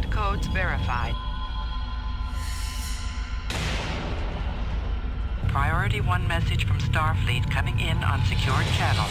Command codes verified. Priority 1 message from Starfleet coming in on secured channel.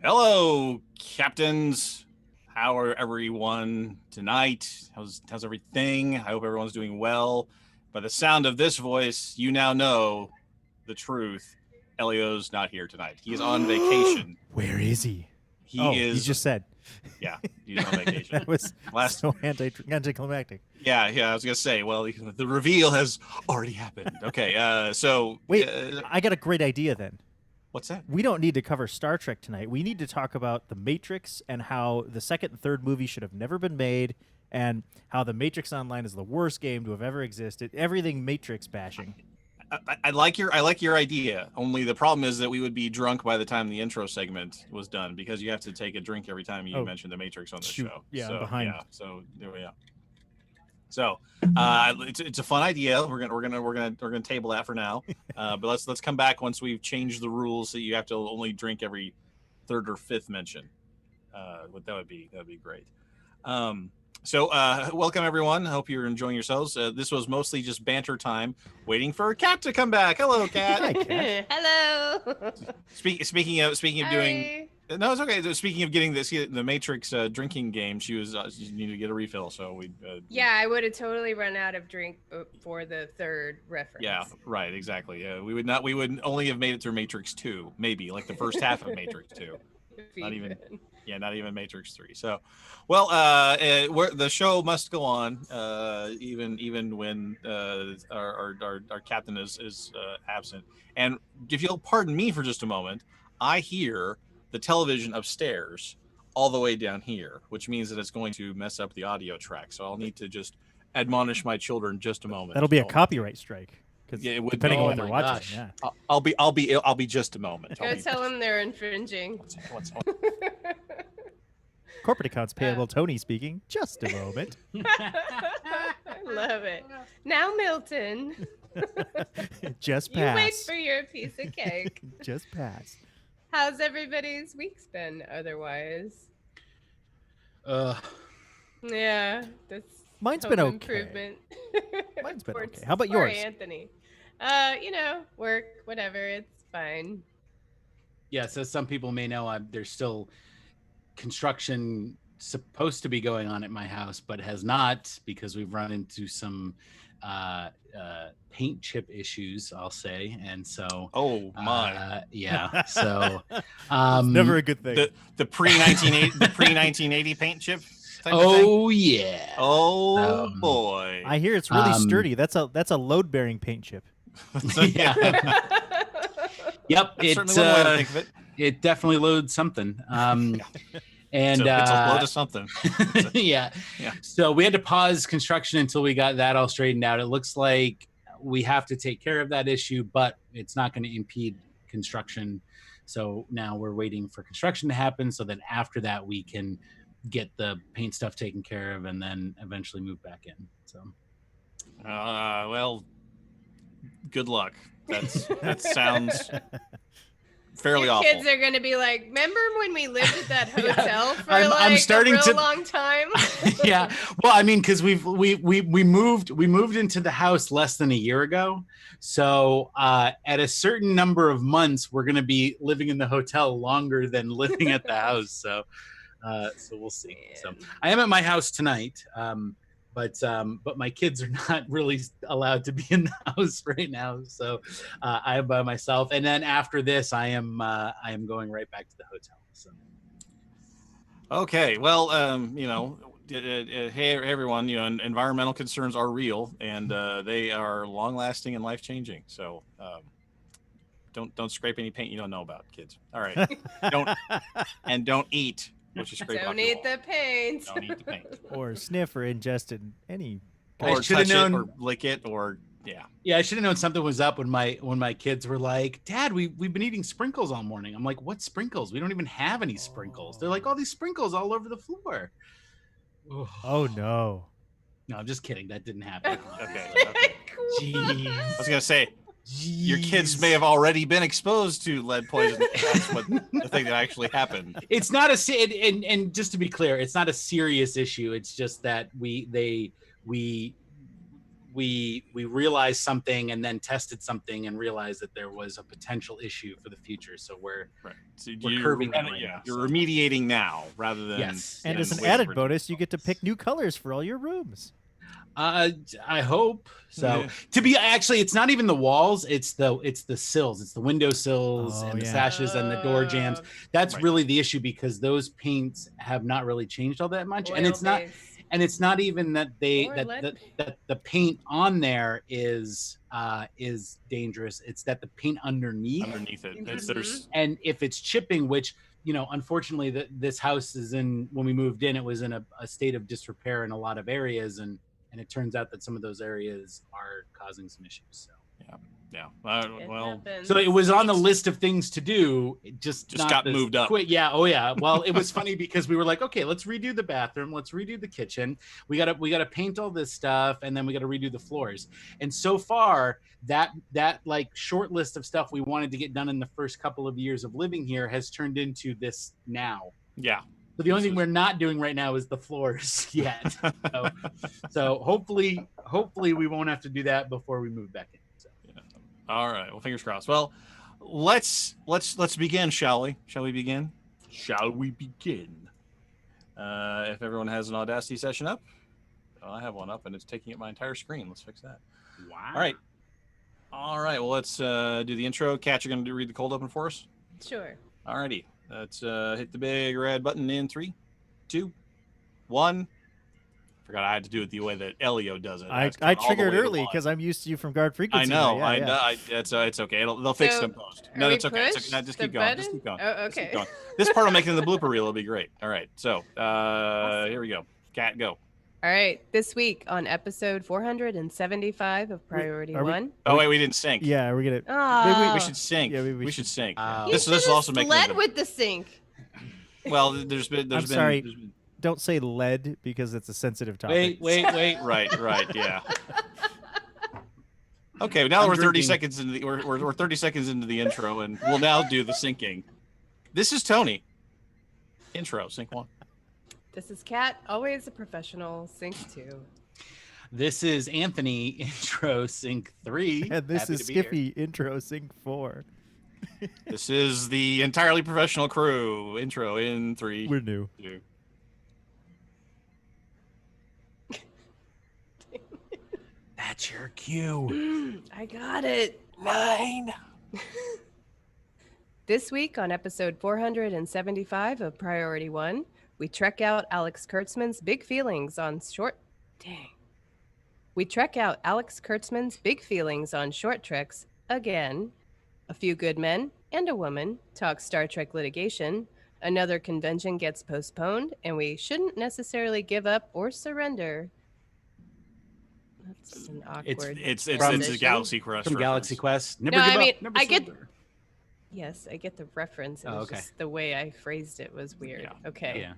Hello, captains. How are everyone tonight? How's everything? I hope everyone's doing well. By the sound of this voice, you now know the truth. Elio's not here tonight. He is on vacation. Where is he? He just said. Yeah, he's on vacation. That was so anticlimactic. Yeah, I was gonna say. Well, the reveal has already happened. Okay, so wait, I got a great idea then. What's that? We don't need to cover Star Trek tonight. We need to talk about The Matrix and how the second and third movie should have never been made, and how The Matrix Online is the worst game to have ever existed. Everything Matrix bashing. I like your idea. Only the problem is that we would be drunk by the time the intro segment was done, because you have to take a drink every time you mention the Matrix on the show. Yeah, so, I'm behind. Yeah, so there we go. So it's a fun idea. We're gonna table that for now. But let's come back once we've changed the rules that you have to only drink every third or fifth mention. That would be great. So welcome everyone. I hope you're enjoying yourselves. This was mostly just banter time, waiting for Kat to come back. Hello, Kat. Hi, Kat. Hello. Speaking of doing. No, it's okay. Speaking of getting the Matrix drinking game, she needed to get a refill, so we. Yeah, I would have totally run out of drink for the third reference. Yeah, right, exactly. We would only have made it through Matrix 2, maybe like the first half of Matrix 2. Not even Matrix 3. So, well, the show must go on, even when our captain is absent. And if you'll pardon me for just a moment, I hear the television upstairs all the way down here, which means that it's going to mess up the audio track. So I'll need to just admonish my children just a moment. That'll be a copyright strike. Yeah, it would depending be. on what they're watching. Yeah. I'll be just a moment. Go tell them they're infringing. What's Corporate accounts payable. Tony speaking. Just a moment. I love it. Now, Milton. Just pass. You wait for your piece of cake. Just pass. How's everybody's week's been otherwise? Yeah, that's mine's been okay. Improvement. Mine's been okay. How about yours? Anthony. Work, whatever, it's fine. Yeah, so some people may know there's still construction supposed to be going on at my house, but has not, because we've run into some paint chip issues, I'll say. And so, Oh my! yeah. So, It's never a good thing. The pre 1980 paint chip. Type of thing? oh yeah. Oh boy! I hear it's really sturdy. That's a load bearing paint chip. Yeah. Yep. That's certainly one way to think of it. It definitely loads something. And it's a load of something. yeah. So we had to pause construction until we got that all straightened out. It looks like we have to take care of that issue, but it's not going to impede construction. So now we're waiting for construction to happen, so that after that we can get the paint stuff taken care of and then eventually move back in. So well, good luck. That sounds fairly Your awful. kids are gonna be like, remember when we lived at that Yeah. hotel for I'm starting a real to- long time? yeah. Well, I mean, because we moved into the house less than a year ago. So at a certain number of months, we're going to be living in the hotel longer than living at the house. So we'll see. So I am at my house tonight, but my kids are not really allowed to be in the house right now. So I am by myself, and then after this, I am going right back to the hotel. So. Okay, well, hey everyone, environmental concerns are real, and they are long-lasting and life-changing. So don't scrape any paint you don't know about, kids. All right, don't eat what you scrape off Don't your eat wall. the paint. Don't eat the paint, Or sniff or ingest in any. I or should've touch known- it, or lick it, or yeah. Yeah, I should have known something was up when my kids were like, "Dad, we've been eating sprinkles all morning." I'm like, "What sprinkles? We don't even have any sprinkles." They're like, "All these sprinkles all over the floor." Oh no. No, I'm just kidding. That didn't happen. Okay. Jeez. I was gonna say your kids may have already been exposed to lead poisoning. That's what the thing that actually happened. It's not and just to be clear, it's not a serious issue. It's just that we realized something and then tested something and realized that there was a potential issue for the future. So we're Right. So We're curbing that right now, You're so. remediating now rather than Yes. And yeah, as an waiting added for it. bonus, you get to pick new colors for all your rooms. I hope so. Yeah. To be actually, it's not even the walls; it's the sills, it's the window sills Oh, and the yeah. sashes and the door jams. That's Right. really the issue, because those paints have not really changed all that much, and it's not. Oil-based. And it's not even that Or lead that the paint on there is dangerous. It's that the paint underneath, underneath it. There's and if it's chipping, which unfortunately, this house is in. When we moved in, it was in a state of disrepair in a lot of areas, and it turns out that some of those areas are causing some issues. So. yeah. It Well, happens. So it was on the list of things to do. It just not got this moved up. quick. Yeah. Oh yeah. Well, it was funny because we were like, okay, let's redo the bathroom. Let's redo the kitchen. We gotta paint all this stuff, and then we gotta redo the floors. And so far, that like short list of stuff we wanted to get done in the first couple of years of living here has turned into this now. yeah. So the only thing we're not doing right now is the floors yet. So hopefully we won't have to do that before we move back in. So. All right. Well, fingers crossed. Well, let's begin, shall we? Shall we begin? Shall we begin? If everyone has an Audacity session up, I have one up, and it's taking up my entire screen. Let's fix that. Wow. All right. Well, let's do the intro. Kat, you're going to read the cold open for us? Sure. All righty. Let's hit the big red button in 3, 2, 1. Forgot I had to do it the way that Elio does it. I triggered early because I'm used to you from guard I frequency. know. now. Yeah. It's okay. They'll fix it in post. are No, we that's okay. It's pushed okay. No, just the keep going. Just button? keep going. Oh, Just keep okay. going. This part will make it in the blooper reel. It'll be great. All right. So here we go. Kat, go. All right. This week on episode 475 of Priority are we- One. Oh wait, we didn't sync. Yeah, we're gonna. Ah, We should sync. Yeah, maybe we we should should. sync. You This is also making led it. with the sync. Well, there's been. I'm sorry. Don't say lead because it's a sensitive topic. Wait. Right. Yeah. Okay. Now I'm we're 30 drinking. seconds into the. We're 30 seconds into the intro, and we'll now do the syncing. This is Tony. Intro. Sync 1. This is Kat, always a professional. Sync 2. This is Anthony, intro sync 3. And this Happy is to be here. Skippy intro sync 4. This is the entirely professional crew. Intro in 3. We're new. 2. That's your cue. I got it. 9. This week on episode 475 of Priority One, we trek out Alex Kurtzman's big feelings on short. Dang. We trek out Alex Kurtzman's big feelings on short treks again. A few good men and a woman talk Star Trek litigation. Another convention gets postponed, and we shouldn't necessarily give up or surrender. That's an awkward. It's transition. a Galaxy Quest. From reference. Galaxy Quest. Never No, give I mean, up, never I get- surrender. Yes, I get the reference. It Oh, was okay. just the way I phrased it was weird. Yeah. Okay. Yeah.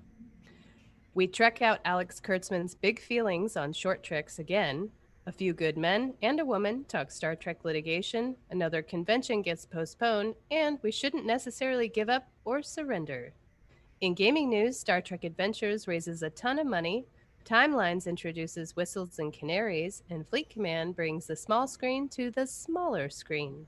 We trek out Alex Kurtzman's big feelings on short treks again. A few good men and a woman talk Star Trek litigation. Another convention gets postponed, and we shouldn't necessarily give up or surrender. In gaming news, Star Trek Adventures raises a ton of money. Timelines introduces whistles and canaries, and Fleet Command brings the small screen to the smaller screen.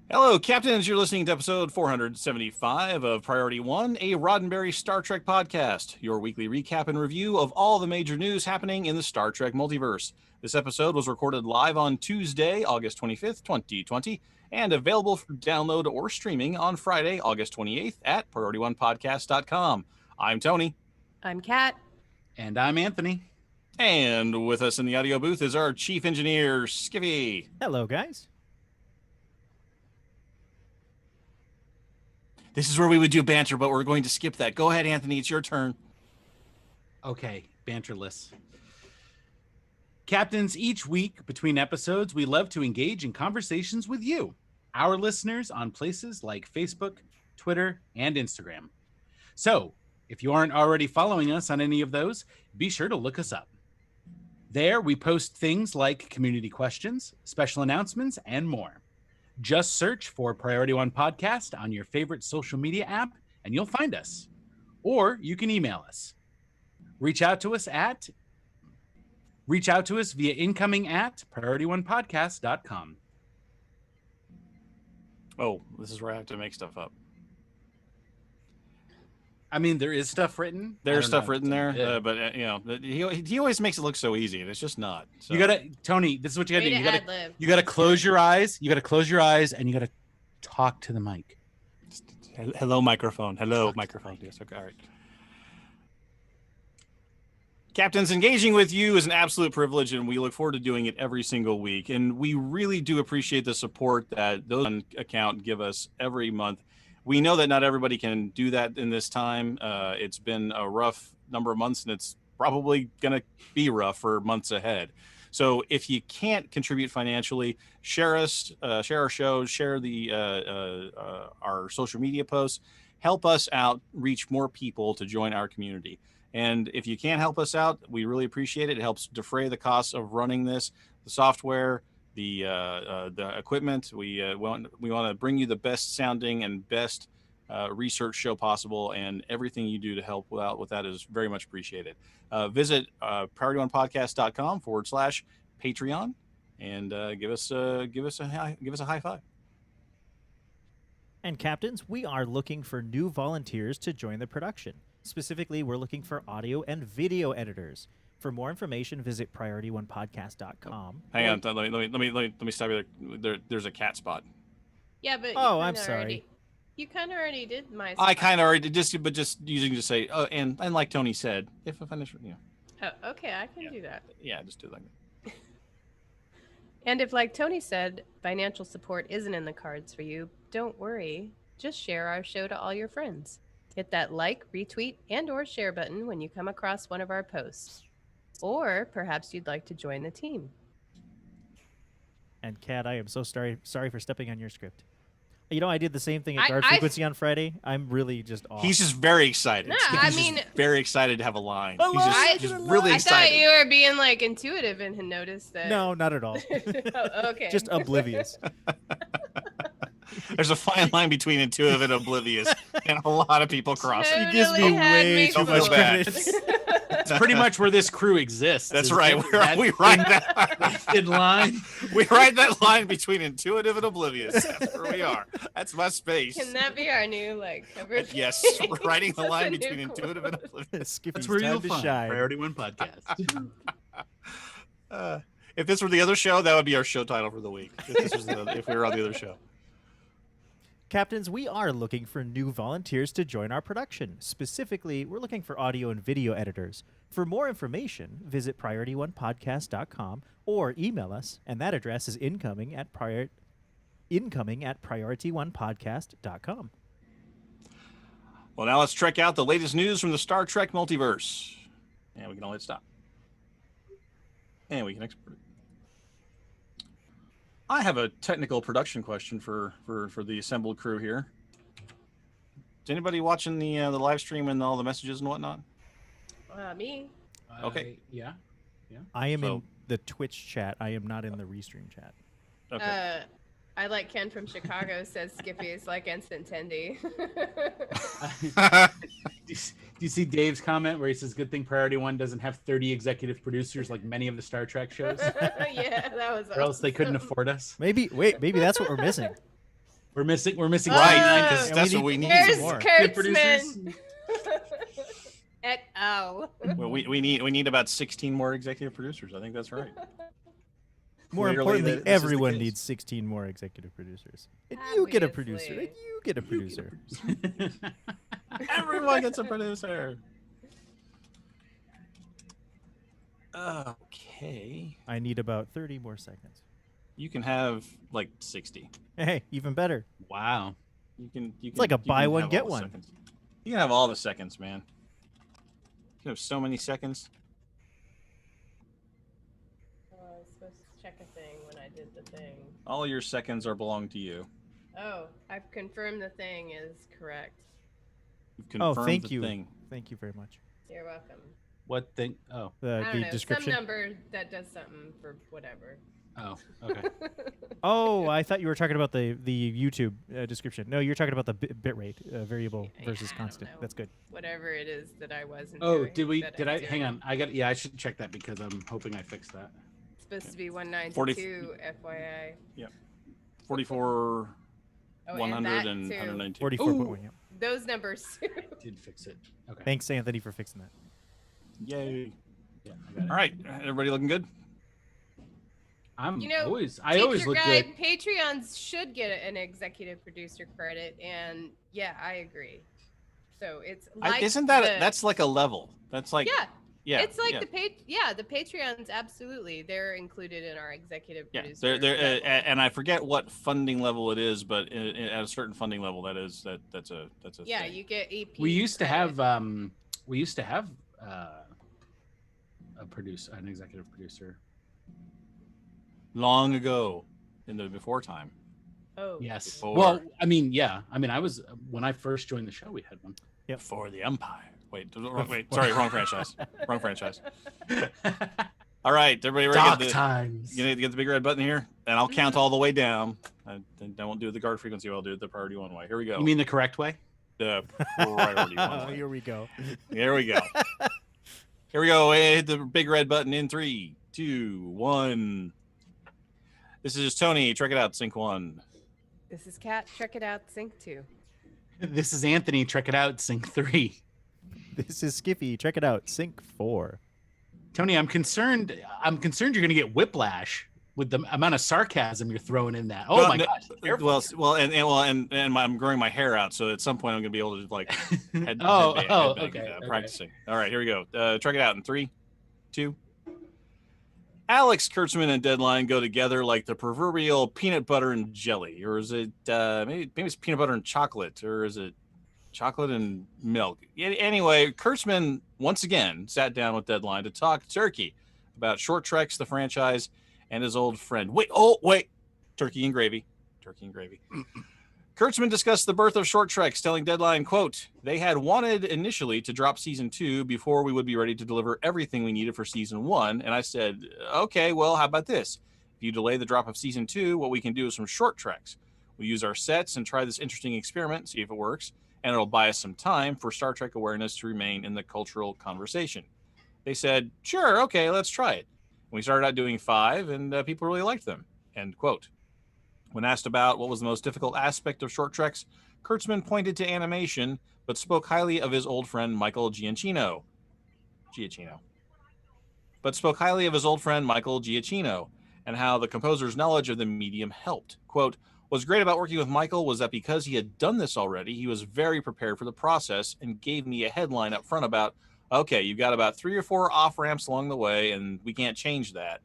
Hello, Captains. You're listening to episode 475 of Priority One, a Roddenberry Star Trek podcast, your weekly recap and review of all the major news happening in the Star Trek multiverse. This episode was recorded live on Tuesday, August 25th, 2020, and available for download or streaming on Friday, August 28th at PriorityOnePodcast.com. I'm Tony. I'm Kat. And I'm Anthony. And with us in the audio booth is our chief engineer, Skippy. Hello, guys. This is where we would do banter, but we're going to skip that. Go ahead, Anthony. It's your turn. Okay, banterless. Captains, each week between episodes, we love to engage in conversations with you, our listeners, on places like Facebook, Twitter, and Instagram. So, if you aren't already following us on any of those, be sure to look us up. There, we post things like community questions, special announcements, and more. Just search for Priority One Podcast on your favorite social media app, and you'll find us. Or you can email us. Reach out to us via incoming@priorityonepodcast.com. Oh, this is where I have to make stuff up. I mean, there is stuff written. There's stuff written there, Yeah. but you know, he always makes it look so easy, and it's just not. So. You gotta, Tony. This is what you gotta Way do. to ad-lib. You gotta close your eyes. You gotta close your eyes, and you gotta talk to the mic. Hello, microphone. Hello, Talk to microphone. the mic. Yes, okay, all right. Captains, engaging with you is an absolute privilege, and we look forward to doing it every single week. And we really do appreciate the support that those on account give us every month. We know that not everybody can do that in this time. It's been a rough number of months, and it's probably going to be rough for months ahead. So if you can't contribute financially, share us, share our shows, share the our social media posts. Help us out, reach more people to join our community. And if you can't help us out, we really appreciate it. It helps defray the costs of running this, the software, the equipment. We want to bring you the best sounding and best research show possible, and everything you do to help out with that is very much appreciated. Visit PriorityOnePodcast.com/Patreon and give us a high five. And Captains, we are looking for new volunteers to join the production. Specifically, we're looking for audio and video editors. For more information, visit PriorityOnePodcast.com. Hang on, let me stop you there. There's a cat spot. Yeah, but Oh, I'm sorry. You kind of already did my. I kind of already did, but just using to say, oh, and like Tony said, if I finish, Oh, okay, I can do that. yeah, just do it like that. And if, like Tony said, financial support isn't in the cards for you, don't worry. Just share our show to all your friends. Hit that like, retweet, and/or share button when you come across one of our posts. Or perhaps you'd like to join the team. And Kat, I am so sorry for stepping on your script. You know, I did the same thing at I- Guard I- Frequency on Friday. I'm really just off. He's just very excited. No, He's I just mean- very excited to have a line. A He's line! just really I thought excited. you were being like intuitive and had noticed that. No, not at all. Oh, okay. Just oblivious. There's a fine line between intuitive and oblivious, and a lot of people cross it. He gives me Totally had way me too Don't much feel bad. credit. It's pretty much where this crew exists. That's is right. that We right now. in line. We ride that line between intuitive and oblivious. That's where we are. That's my space. Can that be our new like cover? Yes, riding the That's line a new between intuitive and oblivious. Skippy's That's where you'll time to find shine. Priority One Podcast. If this were the other show, that would be our show title for the week. If we were on the other show. Captains, we are looking for new volunteers to join our production. Specifically, we're looking for audio and video editors. For more information, visit PriorityOnePodcast.com or email us, and that address is incoming at PriorityOnePodcast.com. Well, now let's check out the latest news from the Star Trek Multiverse. And we can all hit stop. And we can export it. I have a technical production question for the assembled crew here. Is anybody watching the live stream and all the messages and whatnot? Me. Okay. Yeah. I am So- in the Twitch chat. I am not in the Restream chat. Okay. I like Ken from Chicago says Skippy is like instant Tendy. Do you see Dave's comment where he says, "Good thing Priority One doesn't have 30 executive producers like many of the Star Trek shows, Yeah, that was. or else they couldn't afford us." Maybe that's what we're missing. We're missing right, 29 because and that's we what we need. There's more. good producers. Kurtzman. Et al. Well, we need about 16 more executive producers. I think that's right. More Clearly, importantly, this is the everyone case. needs 16 more executive producers. And you get a producer. Obviously. And you get a producer. Everyone gets a producer. Okay. I need about 30 more seconds. You can have like 60. Hey, even better. Wow. You can. It's like a you can buy one, have get all the one. seconds. You can have all the seconds, man. You have so many seconds. Oh, I was supposed to check a thing when I did the thing. All your seconds are belong to you. Oh, I've confirmed the thing is correct. You've confirmed Oh, thank the you. thing. Thank you very much. You're welcome. What thing? Oh, I The don't know, description. some number that does something for whatever. oh, okay. Oh, I thought you were talking about the YouTube description. No, you're talking about the bit rate variable Yeah, versus I don't constant. know. That's good. Whatever it is that I wasn't Oh, doing. did I? Hang on. I should check that because I'm hoping I fixed that. It's supposed to be 192, FYI. 44, Oh, 100, and and that too. 192. 44.1. Yeah. Those numbers. Did fix it. Okay. Thanks, Anthony, for fixing that. Yay. Yeah, I got it. All right. Everybody looking good? I'm You know, always. I Teacher always look Guide, good. Patreons should get an executive producer credit, and yeah, I agree. So it's like Isn't that the- that's like a level? That's like yeah, it's like yeah. the Patreons absolutely they're included in our executive Yeah, producer. they're level. and I forget what funding level it is, but at a certain funding level, that's a Yeah, thing. you get AP. We used to credit. have. We used to have an executive producer. Long ago, in the before time. Oh Yes. Before. Well, I mean, yeah. I mean, I was when I first joined the show, we had one. For the Empire. Wait, sorry, wrong franchise. Wrong franchise. All right, everybody ready? Dark to times. You need to get the big red button here, and I'll count all the way down. I won't do it the guard frequency. I'll do it the priority one way. Here we go. You mean the correct way? The priority one Oh, way. here we go. Here we go. Here we go. Hit the big red button in 3, 2, 1. This is Tony. Check it out. Sync 1. This is Kat. Check it out. Sync 2. This is Anthony. Check it out. Sync 3. This is Skippy. Check it out. Sync 4. Tony, I'm concerned. You're going to get whiplash with the amount of sarcasm you're throwing in that. Oh Well, my no, gosh. and I'm growing my hair out, so at some point I'm gonna be able to like headbang okay. practicing. All right, here we go. Check it out in 3, 2. Alex Kurtzman and Deadline go together like the proverbial peanut butter and jelly, or is it maybe it's peanut butter and chocolate, or is it chocolate and milk? Anyway, Kurtzman once again sat down with Deadline to talk turkey about Short Treks, the franchise, and his old friend. Wait, turkey and gravy. Kurtzman discussed the birth of Short Treks, telling Deadline, quote, they had wanted initially to drop season 2 before we would be ready to deliver everything we needed for season 1. And I said, okay, well, how about this? If you delay the drop of season 2, what we can do is some Short Treks. We'll use our sets and try this interesting experiment, see if it works, and it'll buy us some time for Star Trek awareness to remain in the cultural conversation. They said, sure, okay, let's try it. We started out doing 5, and people really liked them. End quote. When asked about what was the most difficult aspect of short treks, Kurtzman pointed to animation, but spoke highly of his old friend Michael Giacchino. And how the composer's knowledge of the medium helped. Quote, "What's great about working with Michael was that because he had done this already, he was very prepared for the process and gave me a headline up front about, okay, you've got about 3 or 4 off-ramps along the way, and we can't change that.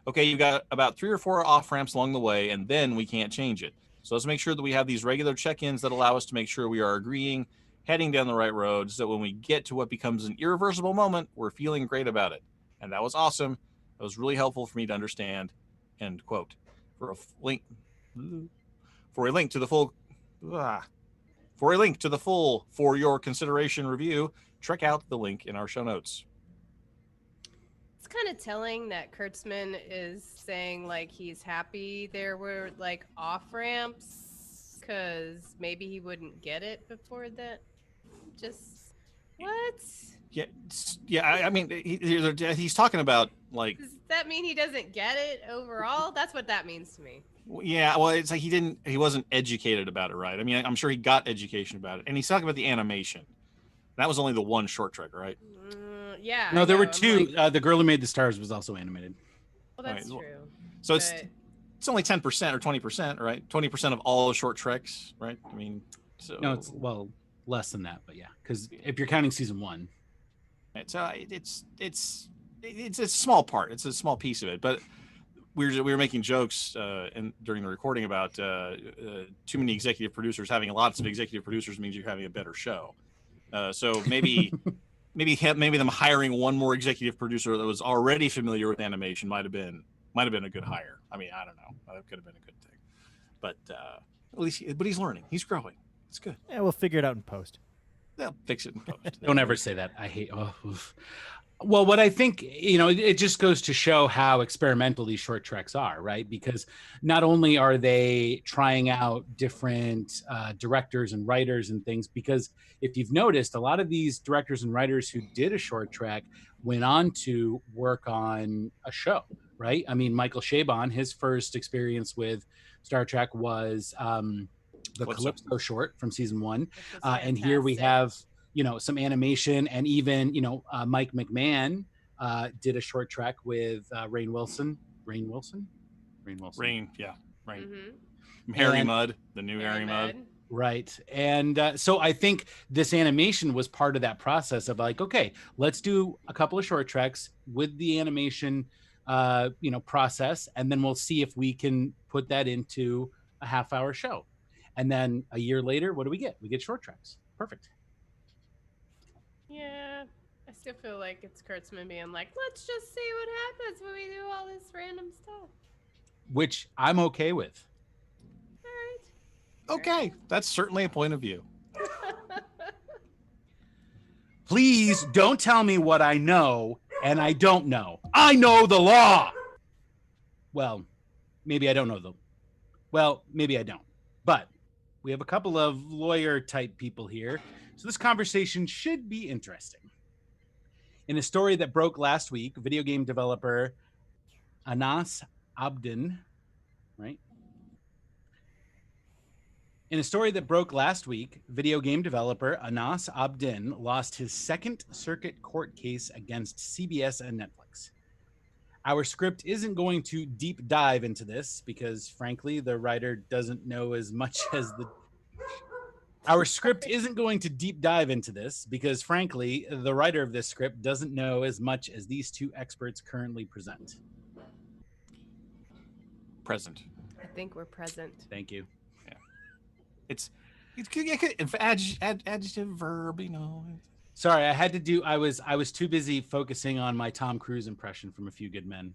Okay, you've got about 3 or 4 off-ramps along the way, and then we can't change it. So let's make sure that we have these regular check-ins that allow us to make sure we are agreeing, heading down the right road, so that when we get to what becomes an irreversible moment, we're feeling great about it. And that was awesome. That was really helpful for me to understand." End quote. For a link to the full for your consideration review, check out the link in our show notes. It's kind of telling that Kurtzman is saying like he's happy there were like off ramps because maybe he wouldn't get it before that. Just what? Yeah. I mean, he's talking about like. Does that mean he doesn't get it overall? That's what that means to me. Yeah, well, it's like he wasn't educated about it, right? I mean, I'm sure he got education about it, and he's talking about the animation. That was only the one short trek, right? Yeah. No, there were 2. The Girl Who Made the Stars was also animated. Well, that's Right. true. So it's only 10% or 20%, right? 20% of all the short treks, right? I mean, so No, it's less than that, but yeah, because if you're counting season 1, so it's a small part. It's a small piece of it, but we were making jokes during the recording about too many executive producers. Having lots of executive producers means you're having a better show. So maybe them hiring one more executive producer that was already familiar with animation might have been a good hire. I mean, I don't know. That could have been a good thing. But at least, he's learning. He's growing. It's good. Yeah, we'll figure it out in post. They'll fix it in post. don't ever say that. I hate. Well, what I think, it just goes to show how experimental these short treks are, right? Because not only are they trying out different directors and writers and things, because if you've noticed, a lot of these directors and writers who did a short trek went on to work on a show, right? I mean, Michael Chabon, his first experience with Star Trek was the Calypso short from season 1. And here we have some animation, and even Mike McMahon did a short trek with Rainn Wilson. Yeah. Mm-hmm. Harry Mudd, the new Harry Mudd. Right. And so I think this animation was part of that process of like, okay, let's do a couple of short treks with the animation process, and then we'll see if we can put that into a half-hour show. And then a year later, what do we get? We get short treks. Perfect. Yeah, I still feel like it's Kurtzman being like, let's just see what happens when we do all this random stuff. Which I'm okay with. All right. Okay, that's certainly a point of view. Please don't tell me what I know and I don't know. I know the law. Well, maybe I don't know maybe I don't. But we have a couple of lawyer type people here, so this conversation should be interesting. In a story that broke last week, video game developer Anas Abdin, right? In a story that broke last week, video game developer Anas Abdin lost his Second Circuit court case against CBS and Netflix. Our script isn't going to deep dive into this because, frankly, the writer doesn't know as much as the... Our script isn't going to deep dive into this because, frankly, the writer of this script doesn't know as much as these two experts currently present. Present. I think we're present. Thank you. Yeah. It's adjective, verb, Sorry, I had to do. I was too busy focusing on my Tom Cruise impression from A Few Good Men.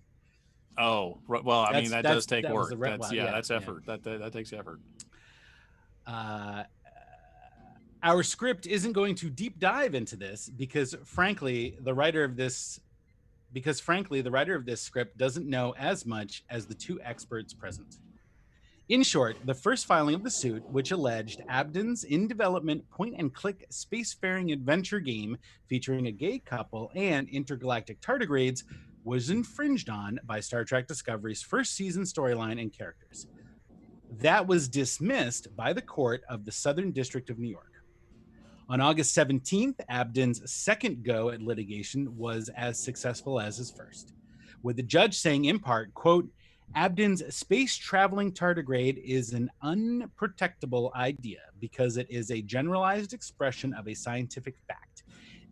Oh, well, I mean, that does take work. That's effort. Yeah. That takes effort. Our script isn't going to deep dive into this because, frankly, the writer of this script doesn't know as much as the two experts present. In short, the first filing of the suit, which alleged Abdin's in-development point-and-click spacefaring adventure game featuring a gay couple and intergalactic tardigrades, was infringed on by Star Trek Discovery's first season storyline and characters. That was dismissed by the court of the Southern District of New York. On August 17th, Abden's second go at litigation was as successful as his first, with the judge saying in part, quote, Abden's space-traveling tardigrade is an unprotectable idea because it is a generalized expression of a scientific fact,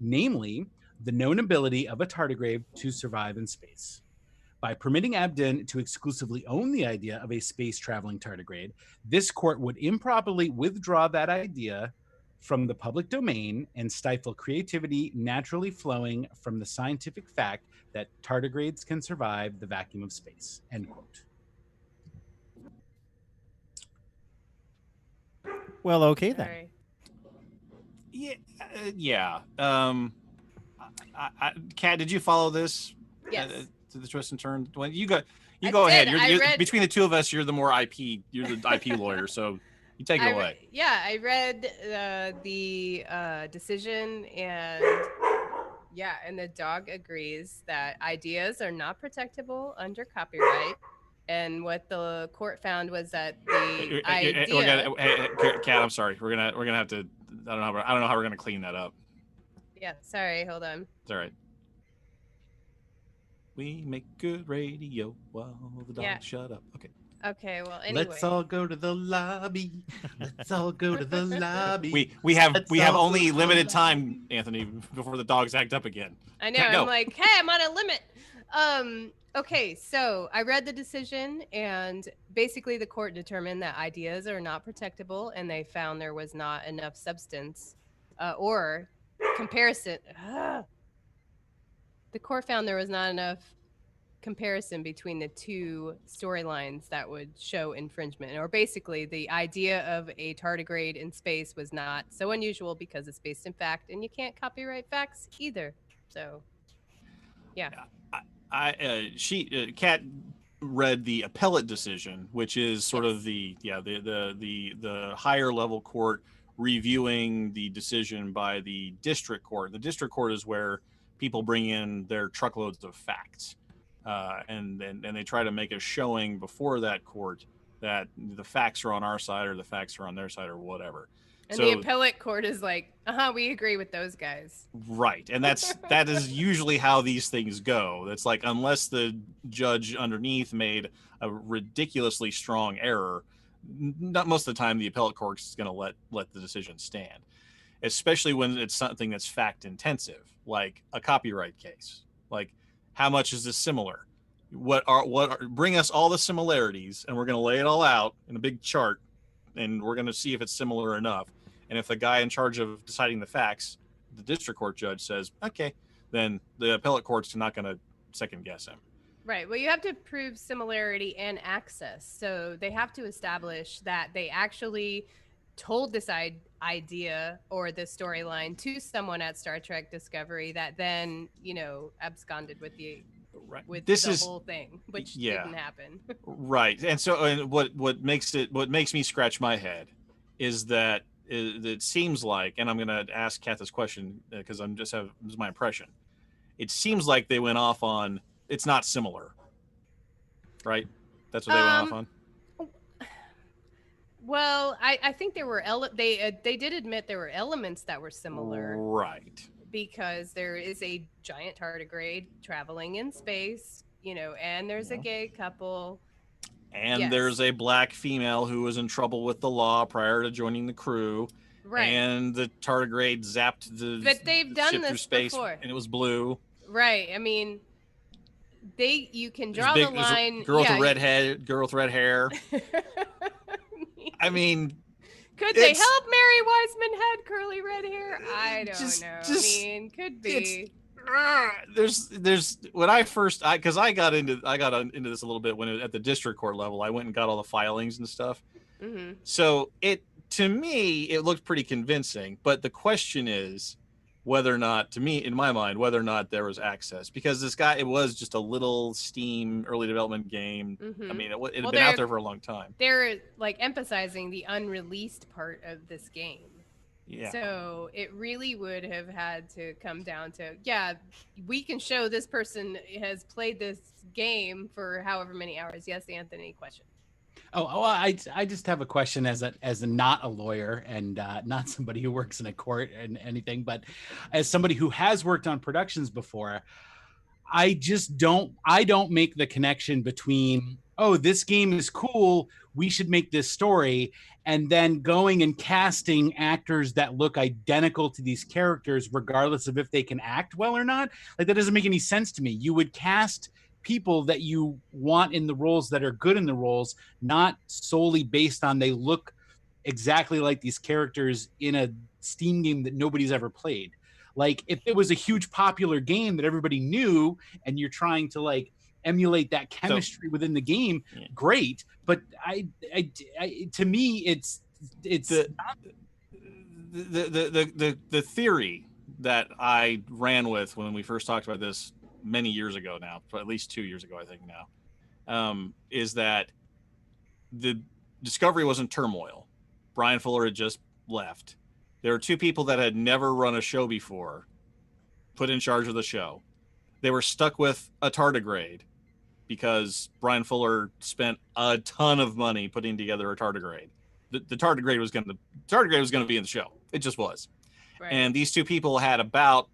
namely the known ability of a tardigrade to survive in space. By permitting Abden to exclusively own the idea of a space-traveling tardigrade, this court would improperly withdraw that idea from the public domain and stifle creativity naturally flowing from the scientific fact that tardigrades can survive the vacuum of space, end quote. Well, okay then. Sorry. Yeah. Kat, did you follow this? Yes. To the twist and turn. When you go I ahead. did. You're read- between the two of us. You're the more IP. You're the IP lawyer. So you take it away. I read the decision, and and the dog agrees that ideas are not protectable under copyright. And what the court found was that the idea. Kat, I'm sorry. We're gonna have to. I don't know how we're gonna clean that up. Yeah, sorry. Hold on. It's all right. We make good radio while the dogs shut up. Okay. Okay. Well, anyway. Let's all go to the lobby. Let's all go to the lobby. We have only limited time, Anthony, before the dogs act up again. I know. Go. I'm like, hey, I'm on a limit. Okay, so I read the decision, and basically the court determined that ideas are not protectable, and they found there was not enough substance or comparison. The court found there was not enough comparison between the two storylines that would show infringement, or basically the idea of a tardigrade in space was not so unusual because it's based in fact, and you can't copyright facts either. So, yeah. Kat read the appellate decision, which is sort of the higher level court reviewing the decision by the district court. The district court is where people bring in their truckloads of facts, and they try to make a showing before that court that the facts are on our side or the facts are on their side or whatever. And the appellate court is like, we agree with those guys. Right. And that is usually how these things go. It's like, unless the judge underneath made a ridiculously strong error, not most of the time the appellate court is going to let the decision stand, especially when it's something that's fact intensive, like a copyright case. Like, how much is this similar? Bring us all the similarities, and we're going to lay it all out in a big chart, and we're going to see if it's similar enough. And if the guy in charge of deciding the facts, the district court judge, says, okay, then the appellate court's not going to second guess him. Right. Well, you have to prove similarity and access. So they have to establish that they actually told this idea or this storyline to someone at Star Trek Discovery that then, absconded with the whole thing, which didn't happen. Right. And so, and what makes me scratch my head is that it seems like, and I'm going to ask Kat this question because this is my impression. It seems like they went off on, it's not similar, right? That's what they went off on. Well, I think there were they did admit there were elements that were similar, right? Because there is a giant tardigrade traveling in space, and there's a gay couple. And there's a black female who was in trouble with the law prior to joining the crew. Right. And the tardigrade zapped the done ship this through space, before. and it was blue. Right. I mean, you can draw the line. Girl with red hair. I mean, could they help Mary Wiseman had curly red hair? I don't know. Could be. There's when I first because I got into this a little bit when at the district court level. I went and got all the filings and stuff. Mm-hmm. So to me it looked pretty convincing, but the question is whether or not, to me, in my mind, whether or not there was access, because it was just a little Steam early development game. Mm-hmm. I mean, it had been out there for a long time. They're like emphasizing the unreleased part of this game. Yeah. So it really would have had to come down to, yeah, we can show this person has played this game for however many hours. Yes, Anthony, question. I just have a question as a not a lawyer and not somebody who works in a court and anything, but as somebody who has worked on productions before, I don't make the connection between, oh, this game is cool, we should make this story, and then going and casting actors that look identical to these characters regardless of if they can act well or not. Like, that doesn't make any sense to me. You would cast people that you want in the roles that are good in the roles, not solely based on they look exactly like these characters in a Steam game that nobody's ever played. Like, if it was a huge popular game that everybody knew and you're trying to like emulate that chemistry within the game, great. But to me, it's the theory that I ran with when we first talked about this many years ago now, at least 2 years ago, I think now, is that the Discovery was in turmoil. Brian Fuller had just left. There were two people that had never run a show before put in charge of the show. They were stuck with a tardigrade because Brian Fuller spent a ton of money putting together a tardigrade. The tardigrade was going to be in the show. It just was. Right. And these two people had about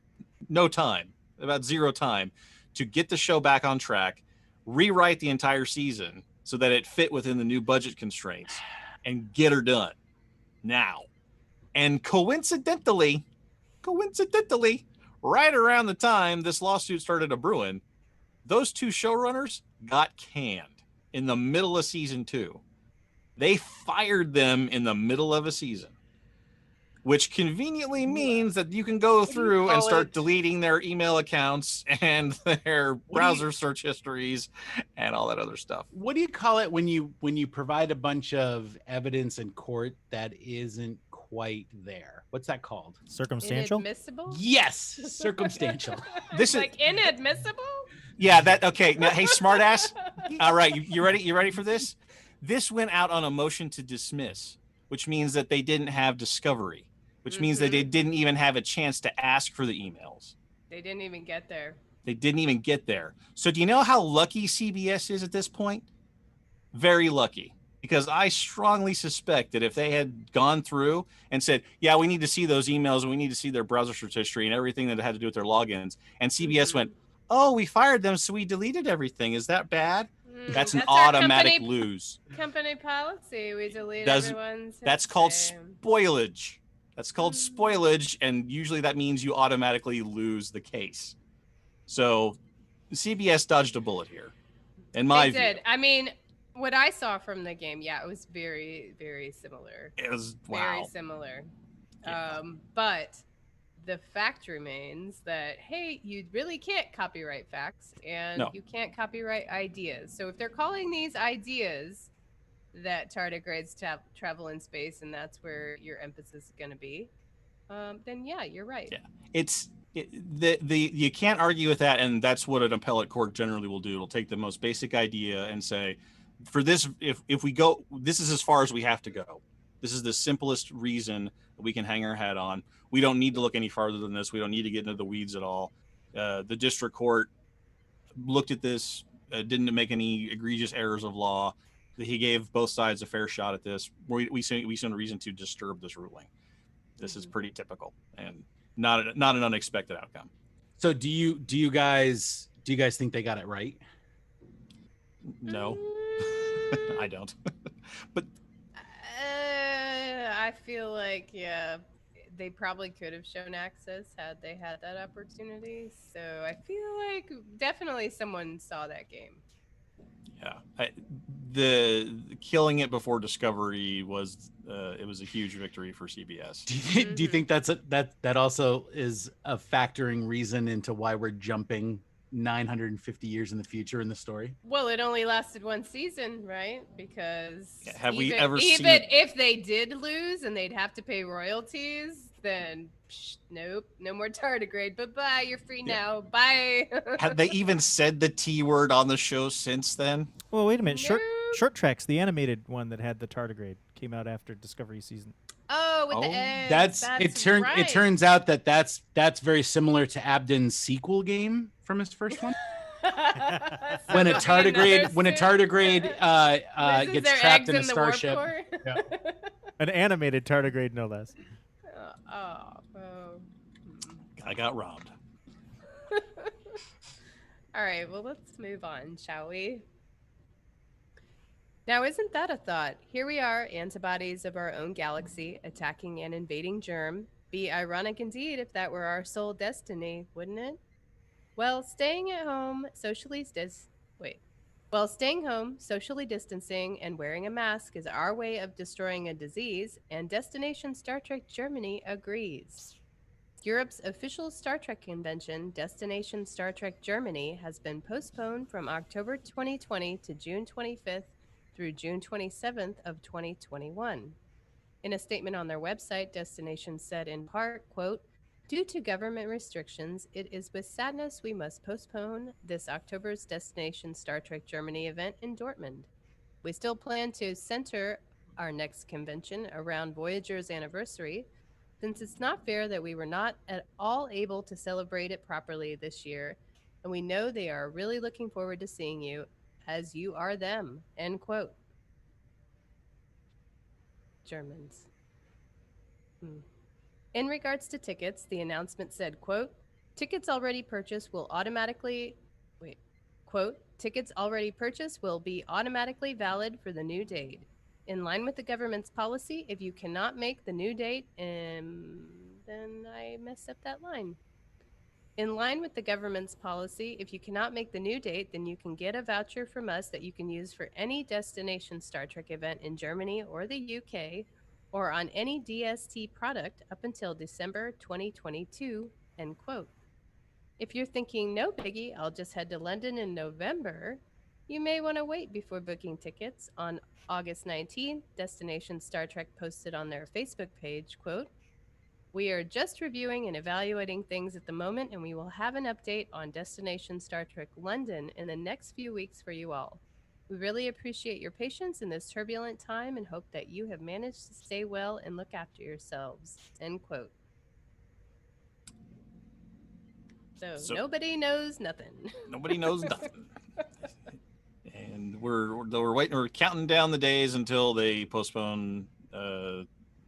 zero time to get the show back on track, rewrite the entire season so that it fit within the new budget constraints, and get her done now. And coincidentally, right around the time this lawsuit started a brewing, those two showrunners got canned in the middle of season 2. They fired them in the middle of a season, which conveniently means that you can go through and start deleting their email accounts and their browser search histories and all that other stuff. What do you call it when you provide a bunch of evidence in court that isn't quite there? What's that called? Circumstantial? Inadmissible? Yes, circumstantial. This is like inadmissible? Yeah, that okay. Now, hey, smartass. All right, you ready? You ready for this? This went out on a motion to dismiss, which means that they didn't have discovery, which means that they didn't even have a chance to ask for the emails. They didn't even get there. So do you know how lucky CBS is at this point? Very lucky. Because I strongly suspect that if they had gone through and said, yeah, we need to see those emails and we need to see their browser search history and everything that had to do with their logins, and CBS went, oh, we fired them, so we deleted everything. Is that bad? That's an automatic lose. Company policy. We delete everyone's. That's called spoilage. That's called spoilage, and usually that means you automatically lose the case. So CBS dodged a bullet here, in my view. They did. I mean, what I saw from the game, it was very, very similar. It was very similar. Yeah. But the fact remains that, hey, you really can't copyright facts, and you can't copyright ideas. So if they're calling these ideas that tardigrades travel in space, and that's where your emphasis is going to be, then yeah, you're right. Yeah, you can't argue with that, and that's what an appellate court generally will do. It'll take the most basic idea and say, for this, if we go, this is as far as we have to go. This is the simplest reason that we can hang our hat on. We don't need to look any farther than this. We don't need to get into the weeds at all. The district court looked at this, didn't make any egregious errors of law. He gave both sides a fair shot at this. We see no reason to disturb this ruling. This is pretty typical and not an unexpected outcome. So do you guys think they got it right? No, I don't. But I feel like, they probably could have shown access had they had that opportunity. So I feel like definitely someone saw that game. Yeah, the killing it before Discovery was it was a huge victory for CBS. Do you think that also is a factoring reason into why we're jumping 950 years in the future in the story? Well, it only lasted one season, right? Because even if they did lose and they'd have to pay royalties, then nope, no more tardigrade. Bye-bye, you're free now. Bye. Have they even said the T word on the show since then? Well, wait a minute. Short Treks, the animated one that had the tardigrade, came out after Discovery season. Oh, with the Oh, eggs. It turns out that that's very similar to Abden's sequel game from his first one. When a tardigrade Loses gets their trapped eggs in a the warp starship. core? Yeah. An animated tardigrade, no less. Oh. I got robbed. All right, well, let's move on, shall we? Now, isn't that a thought? Here we are, antibodies of our own galaxy, attacking an invading germ. Be ironic indeed if that were our sole destiny, wouldn't it? Well, staying home, socially distancing, and wearing a mask is our way of destroying a disease, and Destination Star Trek Germany agrees. Europe's official Star Trek convention, Destination Star Trek Germany, has been postponed from October 2020 to June 25th through June 27th of 2021. In a statement on their website, Destination said in part, quote, "Due to government restrictions, it is with sadness we must postpone this October's Destination Star Trek Germany event in Dortmund. We still plan to center our next convention around Voyager's anniversary, since it's not fair that we were not at all able to celebrate it properly this year, and we know they are really looking forward to seeing you, as you are them," end quote. Germans. In regards to tickets, the announcement said, quote, tickets already purchased will be automatically valid for the new date. In line with the government's policy, if you cannot make the new date, then I messed up that line. In line with the government's policy, if you cannot make the new date, then you can get a voucher from us that you can use for any Destination Star Trek event in Germany or the UK, or on any DST product up until December 2022, end quote. If you're thinking, no biggie, I'll just head to London in November, you may want to wait before booking tickets. On August 19th, Destination Star Trek posted on their Facebook page, quote, "We are just reviewing and evaluating things at the moment, and we will have an update on Destination Star Trek London in the next few weeks for you all. We really appreciate your patience in this turbulent time and hope that you have managed to stay well and look after yourselves," end quote. So nobody knows nothing. Nobody knows nothing. And we're waiting. We're counting down the days until they postpone the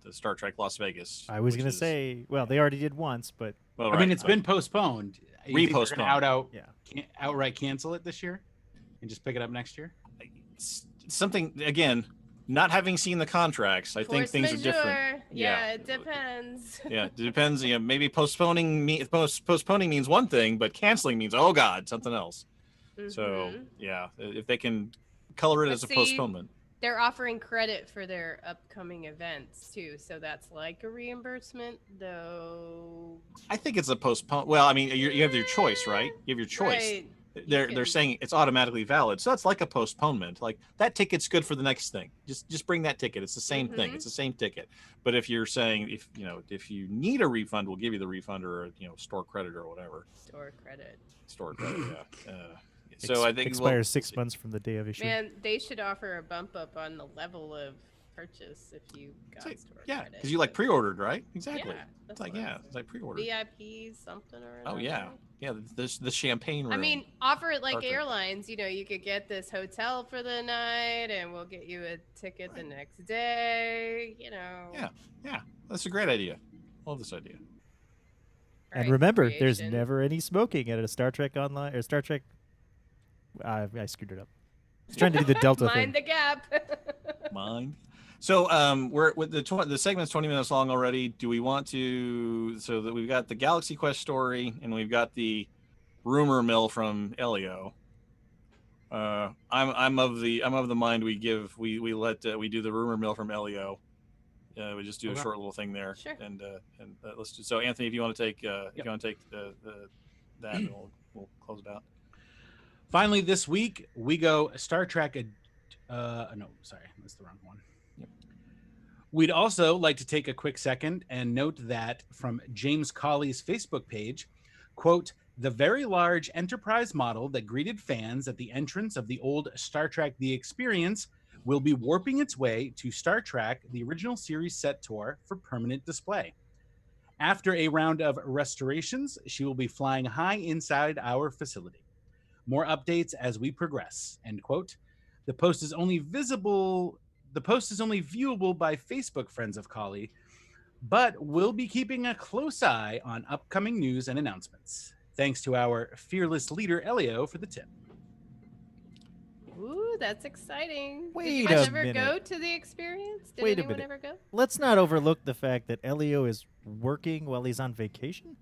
Star Trek Las Vegas. I was going to say, well, they already did once, but I mean, it's been postponed. You think they're gonna outright cancel it this year and just pick it up next year? Something again. Not having seen the contracts, I think things are different. Yeah, it depends. Yeah, it depends. You know, maybe postponing means one thing, but canceling means, oh God, something else. Mm-hmm. So yeah, if they can color it as a postponement. They're offering credit for their upcoming events too, so that's like a reimbursement, though. I think it's a postpone. Well, I mean, you have your choice, right? You have your choice. Right. They're saying it's automatically valid, so that's like a postponement. Like that ticket's good for the next thing. Just bring that ticket. It's the same thing. It's the same ticket. But if you're saying if you need a refund, we'll give you the refund or store credit or whatever. Store credit. Yeah. So I think expires 6 months from the day of issue. Man, they should offer a bump up on the level of purchase if you got store credit. Because you pre-ordered, right? Exactly. Yeah, it's like pre-ordered. VIP something or another. Oh yeah. Yeah, the champagne room. I mean, offer it like airlines. You could get this hotel for the night, and we'll get you a ticket the next day. Yeah, that's a great idea. Love this idea. And remember, there's never any smoking at a Star Trek Online or Star Trek. I screwed it up. I was trying to do the Delta thing. Mind the gap. Mind. So we're with the segment's 20 minutes long already. Do we want to? So that we've got the Galaxy Quest story and we've got the rumor mill from Elio. I'm of the mind we do the rumor mill from Elio. We just do a short little thing there. Sure. And let's do. So Anthony, if you want to take that, and we'll close it out. Finally, this week we go Star Trek. No, sorry, that's the wrong one. We'd also like to take a quick second and note that from James Colley's Facebook page, quote, The very large Enterprise model that greeted fans at the entrance of the old Star Trek The Experience will be warping its way to Star Trek, the original series set tour for permanent display. After a round of restorations, she will be flying high inside our facility. More updates as we progress. End quote. The post is only viewable by Facebook friends of Kali, but we'll be keeping a close eye on upcoming news and announcements. Thanks to our fearless leader, Elio, for the tip. Ooh, that's exciting. Did Wait you a guys ever minute. go to the experience? Did Wait a anyone minute. ever go? Let's not overlook the fact that Elio is working while he's on vacation.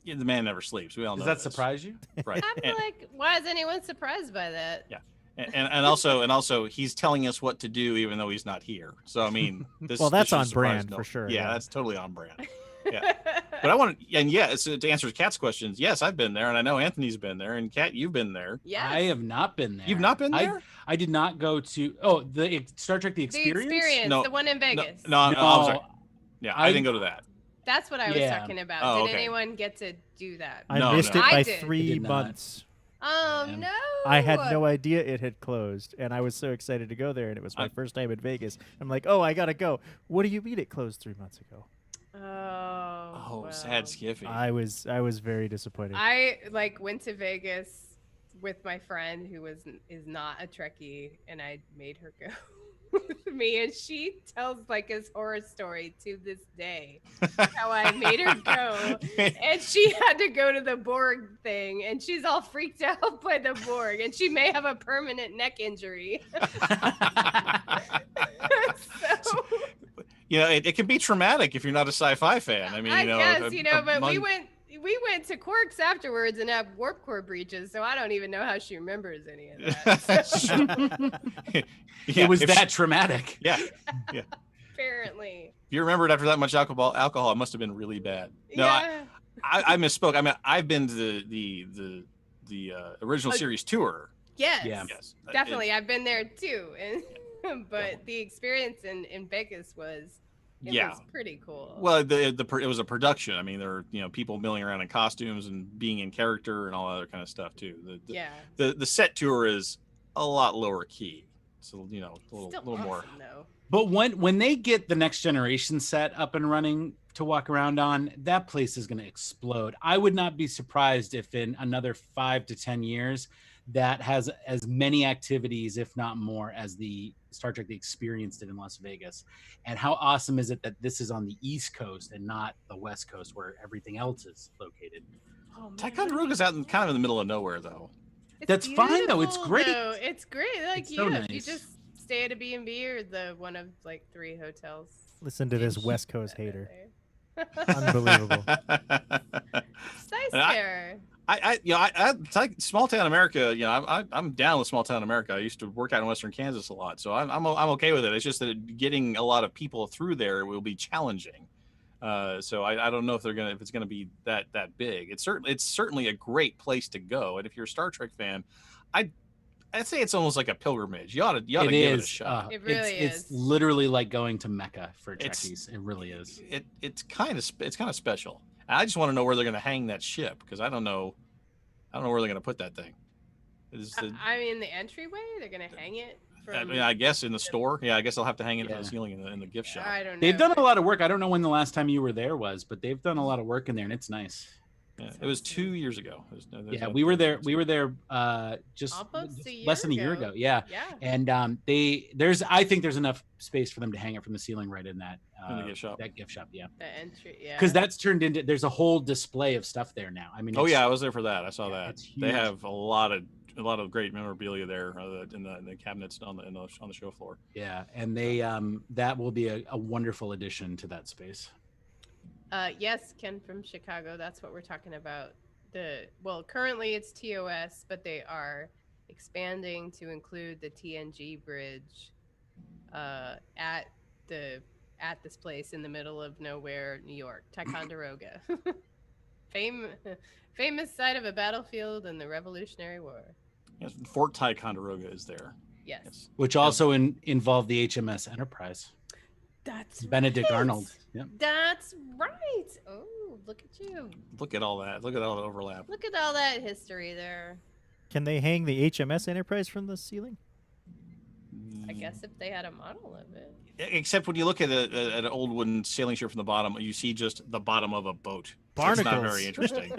Yeah, the man never sleeps. We all know Does that this. surprise you? Right. I'm like, why is anyone surprised by that? Yeah. And also he's telling us what to do even though he's not here. So I mean, this. Well, that's this should on surprise brand for sure, Yeah, yeah. that's totally on brand. Yeah. But I want to, and yeah, to answer Kat's questions. Yes, I've been there, and I know Anthony's been there, and Kat, you've been there. Yes. I have not been there. You've not been there? I did not go to the Star Trek The The Experience. experience, No, the one in No, Vegas. no, I'm sorry. Yeah, I I- didn't go to that. That's what I was Yeah. talking about. Oh, Did okay. anyone get to do that? I No, missed no. it I by did. I 3 did not. months. Oh Man. no! I had no idea it had closed, and I was so excited to go there, and it was my first time in Vegas. I'm like, oh, I gotta go. What do you mean it closed 3 months ago? Oh. Oh, well. sad Skiffy. I was very disappointed. I went to Vegas with my friend who is not a Trekkie, and I made her go with me, and she tells his horror story to this day. How I made her go, and she had to go to the Borg thing, and she's all freaked out by the Borg, and she may have a permanent neck injury. So, You know, it can be traumatic if you're not a sci-fi fan. I mean, I you know, guess but we among- went to Quarks afterwards and had warp core breaches, so I don't even know how she remembers any of that. Yeah, It was if that traumatic. Yeah. Apparently, If you remembered after that much alcohol, it must have been really bad. No, yeah. I misspoke. I mean, I've been to the original series tour. Yes, Yeah. Yes, definitely. I've been there too, and but the experience in Vegas was was pretty cool. Well, it was a production. I mean, there were people milling around in costumes and being in character and all that other kind of stuff too. The set tour is a lot lower key, so a little Still more. awesome, though. But when they get the next generation set up and running to walk around on, that place is going to explode. I would not be surprised if in another 5 to 10 years that has as many activities, if not more, as the Star Trek The Experience did in Las Vegas. And how awesome is it that this is on the East Coast and not the West Coast where everything else is located? Oh, man, Ticonderoga's out in kind of in the middle of nowhere, though. it's That's fine, though. It's beautiful, great. though. It's great. It's so You nice. just stay at a B&B or the one of 3 hotels. Listen to this in West Coast right hater. there. Unbelievable. It's nice And there. Small town America. I'm down with small town America. I used to work out in Western Kansas a lot, so I'm okay with it. It's just that getting a lot of people through there will be challenging. So I don't know if it's gonna be that big. It's certainly a great place to go. And if you're a Star Trek fan, I'd say it's almost like a pilgrimage. You ought to give it a shot. It really It's is. literally like going to Mecca for It's- Trekkies. It really is. It's kind of special. And I just want to know where they're going to hang that ship because I don't know where they're going to put that thing. I mean, the entryway, they're going to hang it from... I guess in the store. Yeah, I guess I'll have to hang it from Yeah. the ceiling in the gift shop. I don't know. They've done a lot of work. I don't know when the last time you were there was, but they've done a lot of work in there, and it's nice. Yeah, it was 2 years ago. Yeah, we were there. We were there just Almost a year less than a year ago. Yeah, Yeah. and I think there's enough space for them to hang it from the ceiling right in that In the gift shop. That gift shop, yeah. The entry, yeah. Because that's turned into there's a whole display of stuff there now. I mean, Oh it's- yeah, I was there for that. I saw Yeah, that. it's They huge. have a lot of great memorabilia there in the cabinets on the show floor. yeah, and they that will be a wonderful addition to that space. Yes, Ken from Chicago. That's what we're talking about. Currently it's TOS, but they are expanding to include the TNG bridge at this place in the middle of nowhere, New York, Ticonderoga. Famous site of a battlefield in the Revolutionary War. Yes, Fort Ticonderoga is there. Yes. Which also involved the HMS Enterprise. That's Benedict right. Arnold. Yep. That's right. Oh, look at you. Look at all that. Look at all the overlap. Look at all that history there. Can they hang the HMS Enterprise from the ceiling? I guess if they had a model of it. Except when you look at an old wooden sailing ship from the bottom, you see just the bottom of a boat. Barnacles. It's not very interesting.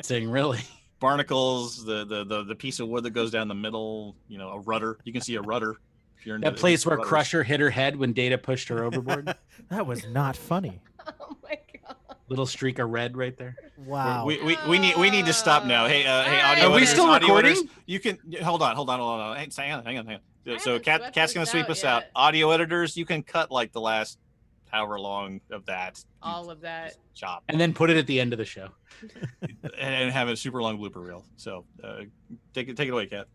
Saying really. Barnacles, the piece of wood that goes down the middle, a rudder. You can see a rudder. If you're into That place where rudders. Crusher hit her head when Data pushed her overboard. That was not funny. Oh my god. Little streak of red right there. Wow. We need to stop now. Hey, Alright. audio Are we editors, still audio recording? editors, you can hold on. Hey, hang on. So haven't Kat's swept gonna this sweep out us out. yet. Audio editors, you can cut like the last however long of that. All of that. Chop And then put it at the end of the show. and have a super long blooper reel. So take it away, Kat.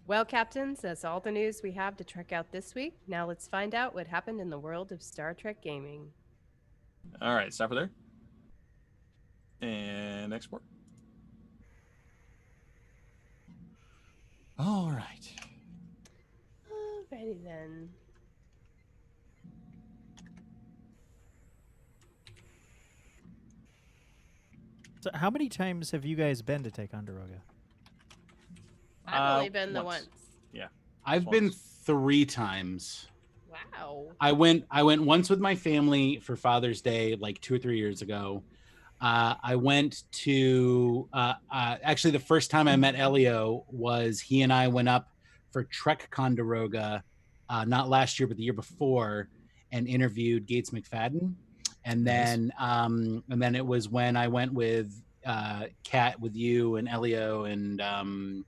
Well, Captains, that's all the news we have to trek out this week. Now let's find out what happened in the world of Star Trek gaming. All right, stop her there. And export. All right. Alrighty then. So how many times have you guys been to Ticonderoga? I've only been the once. once. I've Once. been 3 times. Wow. I went once with my family for Father's Day like 2 or 3 years ago. I went to actually the first time I met Elio was he and I went up for Trek Conderoga, not last year but the year before, and interviewed Gates McFadden. And then it was when I went with Kat, with you and Elio and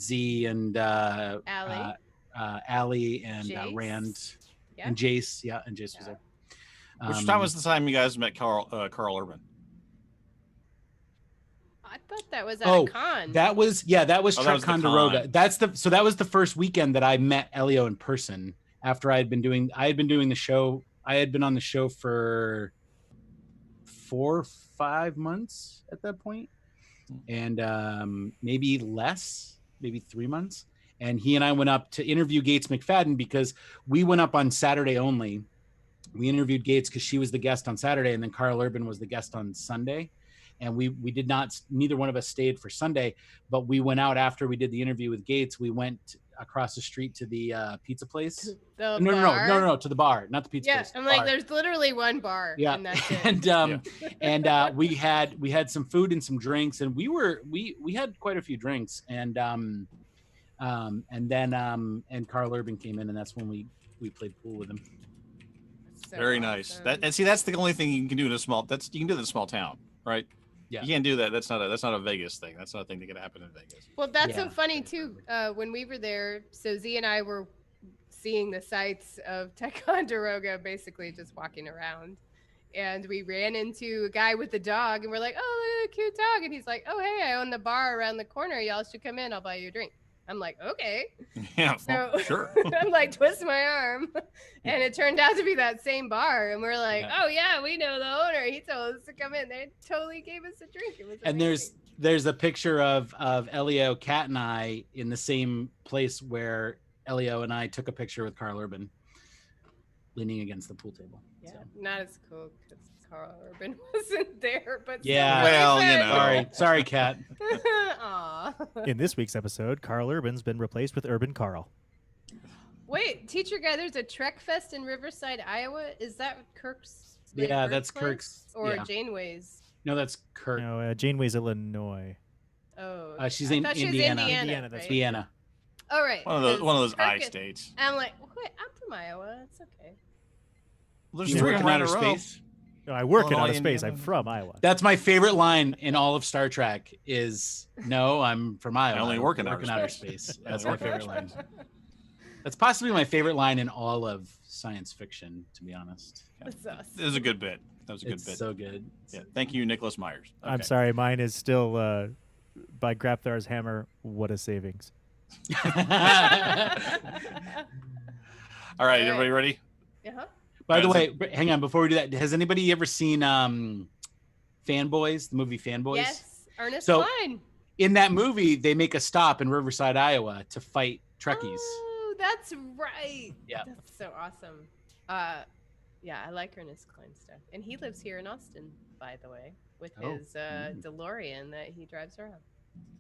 Z and Allie. Allie and Jace. Rand Yeah. and Jace. Yeah, and Jace was there. Which time was the time you guys met Carl Urban? I thought that was at a con. That was Oh, Trek that was the Conderoga. con. So that was the first weekend that I met Elio in person after I had been doing the show. I had been on the show for 4 or 5 months at that point, and maybe less, maybe 3 months. And he and I went up to interview Gates McFadden because we went up on Saturday only. We interviewed Gates because she was the guest on Saturday, and then Carl Urban was the guest on Sunday. And we did not, neither one of us stayed for Sunday, but we went out after we did the interview with Gates. We went across the street to the pizza place. The No, bar? to the bar, not the pizza Yeah, place. I'm the like, bar. there's literally one bar. Yeah, And that's it. and we had some food and some drinks, and we had quite a few drinks, and then Carl Urban came in, and that's when we played pool with him. So Very nice. awesome. That's the only thing you can do in a small. You can do that in a small town, right? Yeah. You can't do that. That's not a Vegas thing. That's not a thing that can happen in Vegas. Well, that's Yeah. so funny too. When we were there, so Z and I were seeing the sights of Ticonderoga, basically just walking around, and we ran into a guy with a dog, and we're like, "Oh, look at a cute dog!" And he's like, "Oh, hey, I own the bar around the corner. Y'all should come in. I'll buy you a drink." I'm like, "Okay." Yeah, So well, sure. I'm like, twist my arm, and it turned out to be that same bar, and we're like, Yeah. "Oh yeah, we know the owner. He told us to come in. They totally gave us a drink. It was And amazing. there's a picture of Elio, Kat, and I in the same place where Elio and I took a picture with Carl Urban, leaning against the pool table. Yeah, So. not as cool because Carl Urban wasn't there, but Yeah. Well, you know. Sorry, Kat. Aw. In this week's episode, Carl Urban's been replaced with Urban Carl. Wait, teacher guy, there's a Trek Fest in Riverside, Iowa. Is that Kirk's? Yeah, that's birthplace? Kirk's, Or yeah. Janeway's. No, that's Kirk. No, Janeway's Illinois. Oh, She's I in thought she was Indiana. Indiana, that's right? Vienna. All right. One of those I Kirk- states. I'm like, wait, I'm from Iowa. It's okay. There's You three work of in them right outer in a row. space. No, I work in Illinois, outer space. Indiana. I'm from Iowa. That's my favorite line in all of Star Trek is, no, I'm from Iowa. I only work in outer outer space. I That's only my work in favorite outer line. That's possibly my favorite line in all of science fiction, to be honest. That's awesome. It was a good bit. That was a good It's bit. so good. Yeah. Thank you, Nicholas Myers. I'm Okay. sorry, mine is still by Grapthar's hammer. What a savings! All right, All right. everybody ready? Uh-huh. By the Is way, hang on, before we do that, has anybody ever seen Fanboys, the movie Fanboys? Yes, Ernest So- Klein. In that movie, they make a stop in Riverside, Iowa to fight Trekkies. Oh, that's right. Yeah. That's so awesome. Yeah, I like Ernest Cline stuff, and he lives here in Austin, by the way, with Oh, his DeLorean that he drives around.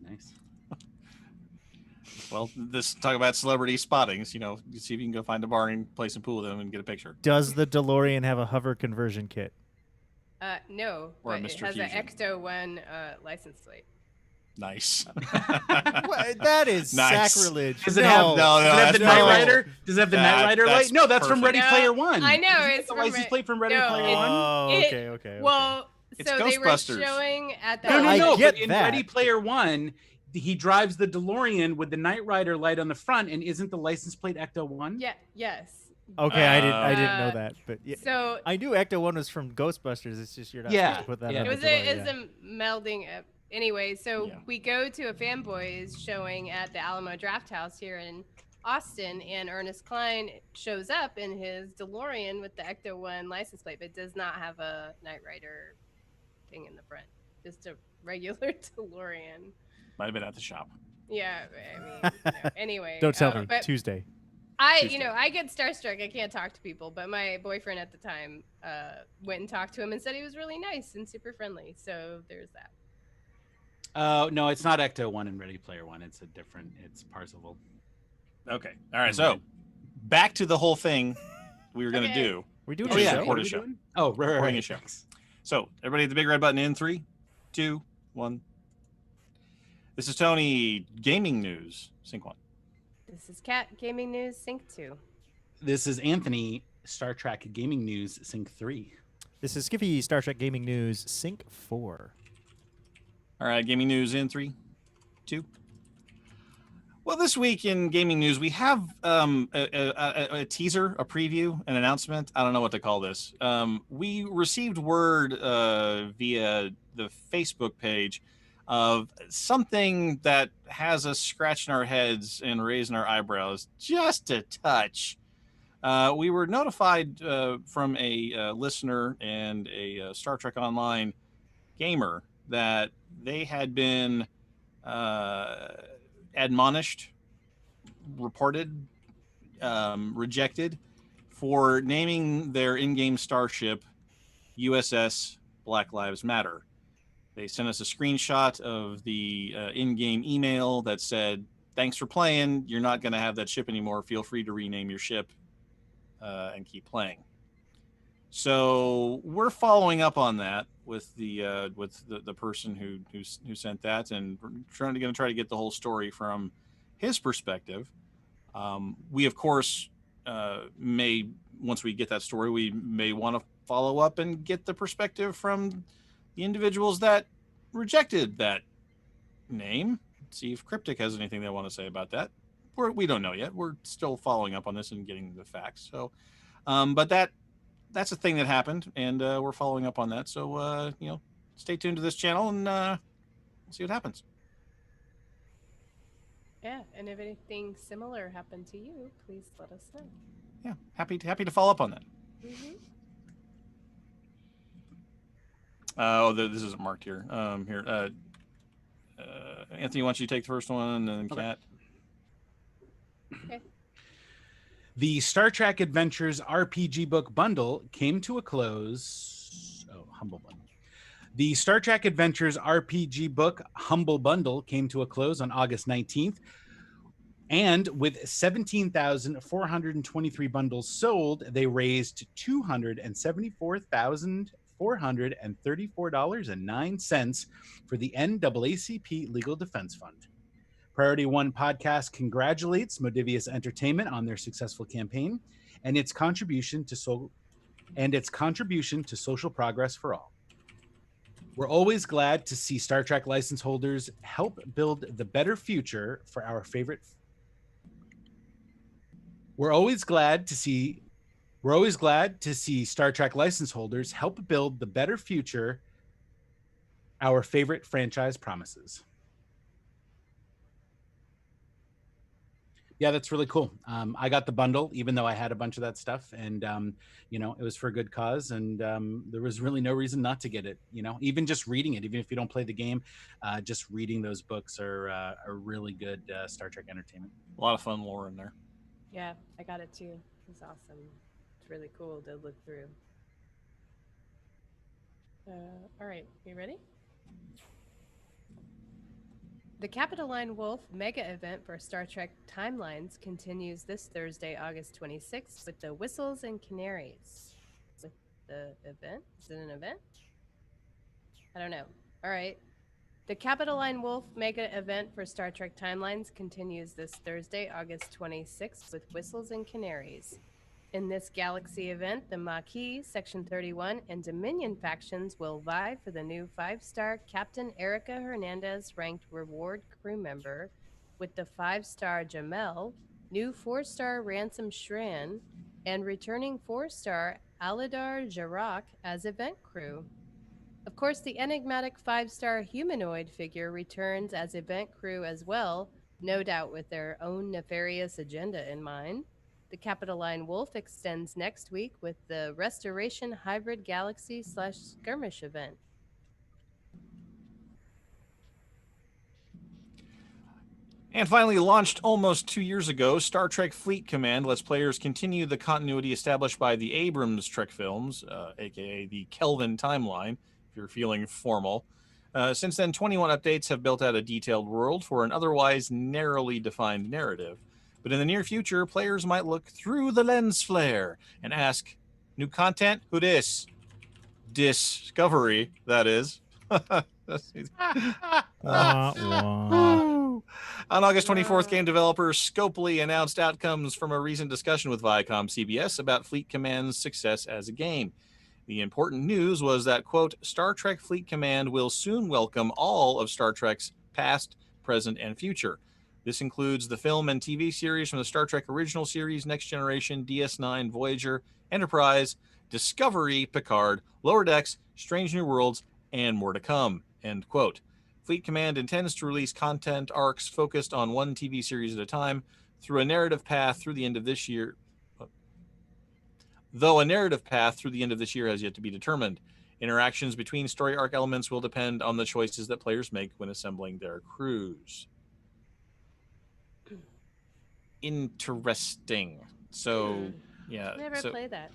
Nice. Well, this talk about celebrity spottings. You see if you can go find a bar and play some pool with them and get a picture. Does the DeLorean have a hover conversion kit? No, Or a but it Mr. has an Fusion. Ecto-1 license plate. Nice. That is Nice. sacrilege. Does it have, does it have the that's Knight perfect. Rider? Does it have the Knight Rider that's light? No, that's from perfect. Ready No, Player One. I know, Isn't it's the from license plate from Ready no, Player it- One. Oh, It- okay. Well, It's so they were Ghostbusters. showing at the No, I no. get But in that. Ready Player One, he drives the DeLorean with the Knight Rider light on the front, and isn't the license plate Ecto-1? Yeah, yes. Okay, I didn't know Uh, that, but yeah, So I knew Ecto-1 was from Ghostbusters. It's just you're not Yeah, supposed to put that yeah. on it the was DeLorean. a melding. Anyway, so Yeah. we go to a fanboys showing at the Alamo Draft House here in Austin, and Ernest Cline shows up in his DeLorean with the Ecto-1 license plate, but does not have a Knight Rider thing in the front. Just a regular DeLorean. Might have been at the shop. Yeah, I mean, anyway. Don't tell me. But Tuesday. Tuesday. I get starstruck. I can't talk to people, but my boyfriend at the time went and talked to him and said he was really nice and super friendly. So there's that. No, it's not Ecto-1 in Ready Player One. It's it's Parzival. Okay. All right. So back to the whole thing we were going to Okay. do. We're doing Oh, a yeah. show? Record a show. Oh, right. Recording a show. So everybody hit the big red button in 3, 2, 1. This is Tony. Gaming news. Sync 1. This is Cat Gaming News Sync 2. This is Anthony. Star Trek Gaming News Sync 3. This is Skiffy, Star Trek Gaming News, Sync 4. All right. Gaming news in 3, 2. Well, this week in gaming news, we have a teaser, a preview, an announcement. I don't know what to call this. We received word via the Facebook page of something that has us scratching our heads and raising our eyebrows just a touch. We were notified from a listener and a Star Trek Online gamer that they had been admonished, reported, rejected for naming their in-game starship USS Black Lives Matter. They sent us a screenshot of the in-game email that said, "Thanks for playing. You're not going to have that ship anymore. Feel free to rename your ship and keep playing." So we're following up on that with the person who sent that, and we're going to try to get the whole story from his perspective. We of course may, once we get that story, we may want to follow up and get the perspective from the individuals that rejected that name. See if Cryptic has anything they want to say about that. We don't know yet. We're still following up on this and getting the facts. So, but that's a thing that happened, and we're following up on that. So, stay tuned to this channel, and we'll see what happens. Yeah, and if anything similar happened to you, please let us know. Yeah, happy to follow up on that. Mm-hmm. This isn't marked here. Anthony, why don't you take the first one, and then Okay. Kat. Okay. The Star Trek Adventures RPG book bundle came to a close. Oh, Humble Bundle. The Star Trek Adventures RPG book Humble Bundle came to a close on August 19th. And with 17,423 bundles sold, they raised $274,434.09 for the NAACP Legal Defense Fund. Priority One Podcast congratulates Modivius Entertainment on their successful campaign and its contribution to social progress for all. We're always glad to see Star Trek license holders help build the better future for our favorite. We're always glad to see Star Trek license holders help build the better future our favorite franchise promises. Yeah, that's really cool. I got the bundle, even though I had a bunch of that stuff, and it was for a good cause, and there was really no reason not to get it. Even just reading it, even if you don't play the game, just reading those books are a really good Star Trek entertainment. A lot of fun lore in there. Yeah, I got it too. It was awesome. It's really cool to look through. All right, you ready? The Capitoline Wolf mega event for Star Trek Timelines continues this Thursday, August 26th, with the Whistles and Canaries. With the event? Is it an event? I don't know. All right. The Capitoline Wolf mega event for Star Trek Timelines continues this Thursday, August 26th, with Whistles and Canaries. In this Galaxy event, the Maquis, Section 31, and Dominion factions will vie for the new 5-star Captain Erica Hernandez ranked reward crew member, with the 5-star Jamel, new 4-star Ransom Shran, and returning 4-star Aladar Jarak as event crew. Of course, the enigmatic 5-star humanoid figure returns as event crew as well, no doubt with their own nefarious agenda in mind. The Capitoline Wolf extends next week with the Restoration Hybrid Galaxy / Skirmish event. And finally, launched almost 2 years ago, Star Trek Fleet Command lets players continue the continuity established by the Abrams Trek films, aka the Kelvin timeline, if you're feeling formal. Since then, 21 updates have built out a detailed world for an otherwise narrowly defined narrative. But in the near future, players might look through the lens flare and ask, new content? Who dis? Discovery, that is. Wah, wah. On August 24th, game developer Scopely announced outcomes from a recent discussion with Viacom CBS about Fleet Command's success as a game. The important news was that, quote, Star Trek Fleet Command will soon welcome all of Star Trek's past, present, and future. This includes the film and TV series from the Star Trek original series, Next Generation, DS9, Voyager, Enterprise, Discovery, Picard, Lower Decks, Strange New Worlds, and more to come, end quote. Fleet Command intends to release content arcs focused on one TV series at a time through a narrative path through the end of this year. Though a narrative path through the end of this year has yet to be determined. Interactions between story arc elements will depend on the choices that players make when assembling their crews. Interesting. So, yeah. Never play that.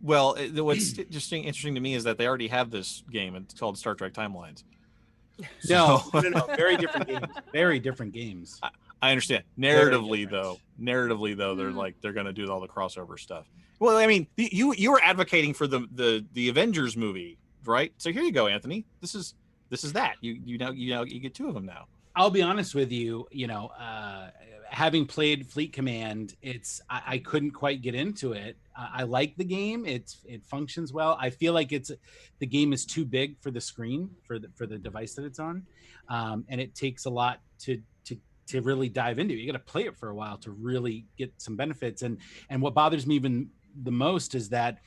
Well, what's interesting to me is that they already have this game. It's called Star Trek Timelines. No, very different games. Very different games. I understand. Narratively, though, they're going to do all the crossover stuff. Well, I mean, you were advocating for the Avengers movie, right? So here you go, Anthony. This is that. You get two of them now. I'll be honest with you. Having played Fleet Command, I couldn't quite get into it. I like the game. It functions well. I feel like the game is too big for the screen for the device that it's on, and it takes a lot to really dive into. You got to play it for a while to really get some benefits. And what bothers me even the most is that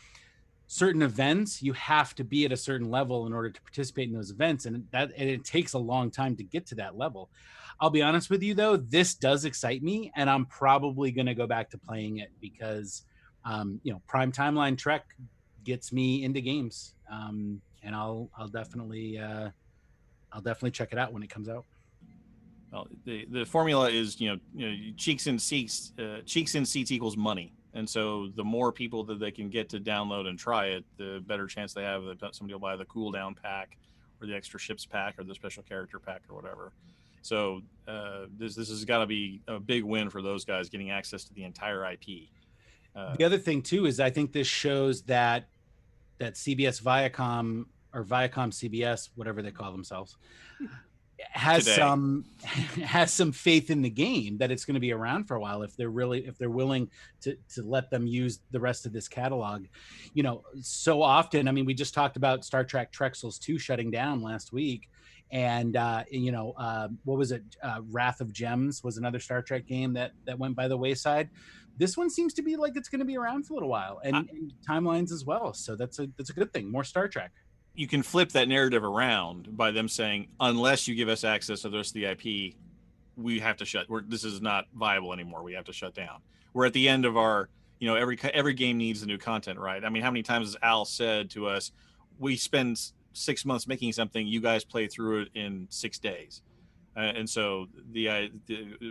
certain events you have to be at a certain level in order to participate in those events, and it takes a long time to get to that level. I'll be honest with you though, this does excite me, and I'm probably going to go back to playing it because Prime Timeline Trek gets me into games, and I'll definitely check it out when it comes out. Well, the formula is cheeks in seats equals money, and so the more people that they can get to download and try it, the better chance they have that somebody will buy the cool down pack or the extra ships pack or the special character pack or whatever. So this has got to be a big win for those guys getting access to the entire IP. The other thing too is I think this shows that CBS Viacom or Viacom CBS, whatever they call themselves, has some faith in the game that it's going to be around for a while if they're willing to let them use the rest of this catalog. So often, I mean, we just talked about Star Trek Trexels 2 shutting down last week. And what was it? Wrath of Gems was another Star Trek game that went by the wayside. This one seems to be like it's going to be around for a little while, and Timelines as well. So that's a good thing. More Star Trek. You can flip that narrative around by them saying, unless you give us access to the rest of the IP, we have to shut. This is not viable anymore. We have to shut down. We're at the end of our. Every game needs the new content, right? I mean, how many times has Al said to us, we spend 6 months making something, you guys play through it in 6 days, and so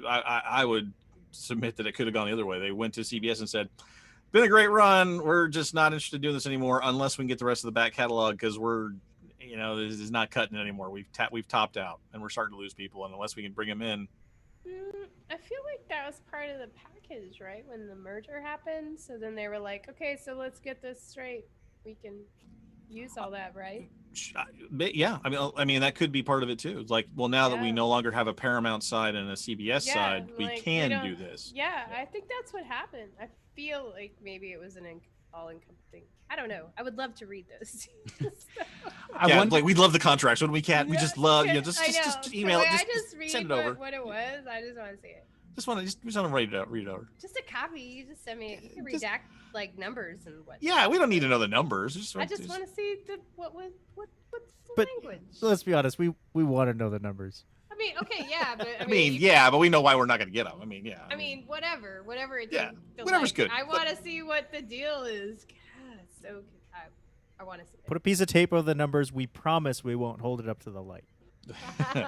I would submit that it could have gone the other way. They went to CBS and said, been a great run. We're just not interested in doing this anymore unless we can get the rest of the back catalog, because we're, this is not cutting it anymore. We've topped out, and we're starting to lose people. And unless we can bring them in, I feel like that was part of the package, right? When the merger happened, so then they were like, okay, so let's get this straight. We can use all that, right? yeah. I mean that could be part of it too. It's like, well, now that we Yeah. no longer have a Paramount side and a CBS side, we like, can don't- do this. Yeah, I think that's what happened. I feel like maybe it was an all-encompassing. I don't know. I would love to read those. Yeah, like we love the contracts when we can't. We just love, just email it. Can I Just just read send it over. what it was? I just want to see it. We just want to read it over. Just a copy. You just send me. You can Just- redact like numbers and what. Yeah, we don't need to know the numbers. I just want to see what's the But language. let's be honest, we want to know the numbers. I mean, okay, yeah, but I mean, yeah, but we know why we're not going to get them. I mean, yeah. I mean, whatever it Yeah, takes. whatever's good. I want to see what the deal is. God, so good. I want to see Put a piece of tape over the numbers. We promise we won't hold it up to the light. it.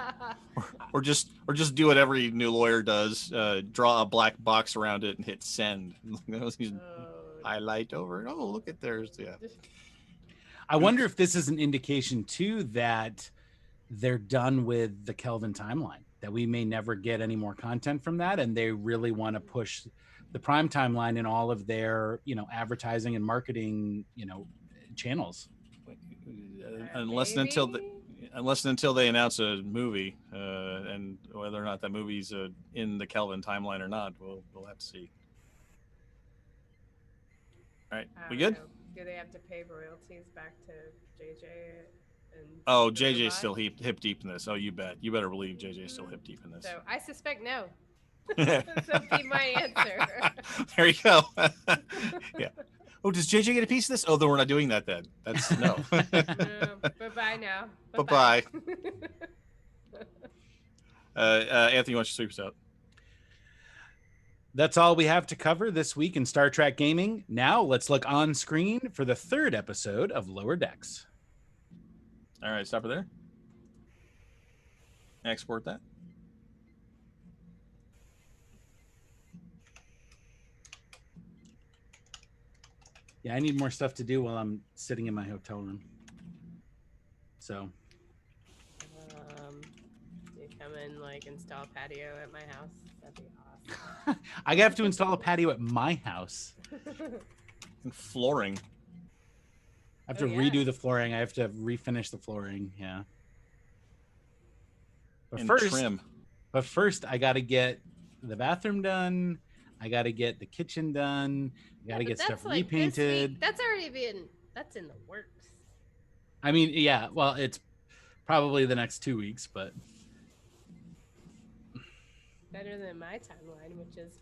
or just do what every new lawyer does: draw a black box around it and hit send. Highlight over it. Oh, look at theirs. Yeah. I wonder if this is an indication too that they're done with the Kelvin timeline, that we may never get any more content from that, and they really want to push the prime timeline in all of their, advertising and marketing, channels. Unless and until they announce a movie, and whether or not that movie's in the Kelvin timeline or not, we'll have to see. All right, we good? Do they have to pay royalties back to JJ? And Oh, the JJ's robot? still hip deep in this. Oh, you bet. You better believe JJ's still hip deep in this. So I suspect no. So be my answer. There you go. Yeah. Oh, does JJ get a piece of this? Oh, then we're not doing that then. That's no. Bye-bye now. Bye-bye. Anthony, why don't you sweep us out? That's all we have to cover this week in Star Trek gaming. Now let's look on screen for the third episode of Lower Decks. All right, stop it there. Export that. Yeah, I need more stuff to do while I'm sitting in my hotel room. So, You come and install a patio at my house. That'd be awesome. I have to install a patio at my house. And flooring. I have to redo the flooring. I have to refinish the flooring. Yeah. But And first, trim. I got to get the bathroom done. I got to get the kitchen done. I got to get stuff repainted. That's already that's in the works. I mean, yeah, well, it's probably the next 2 weeks, but Better than my timeline, which is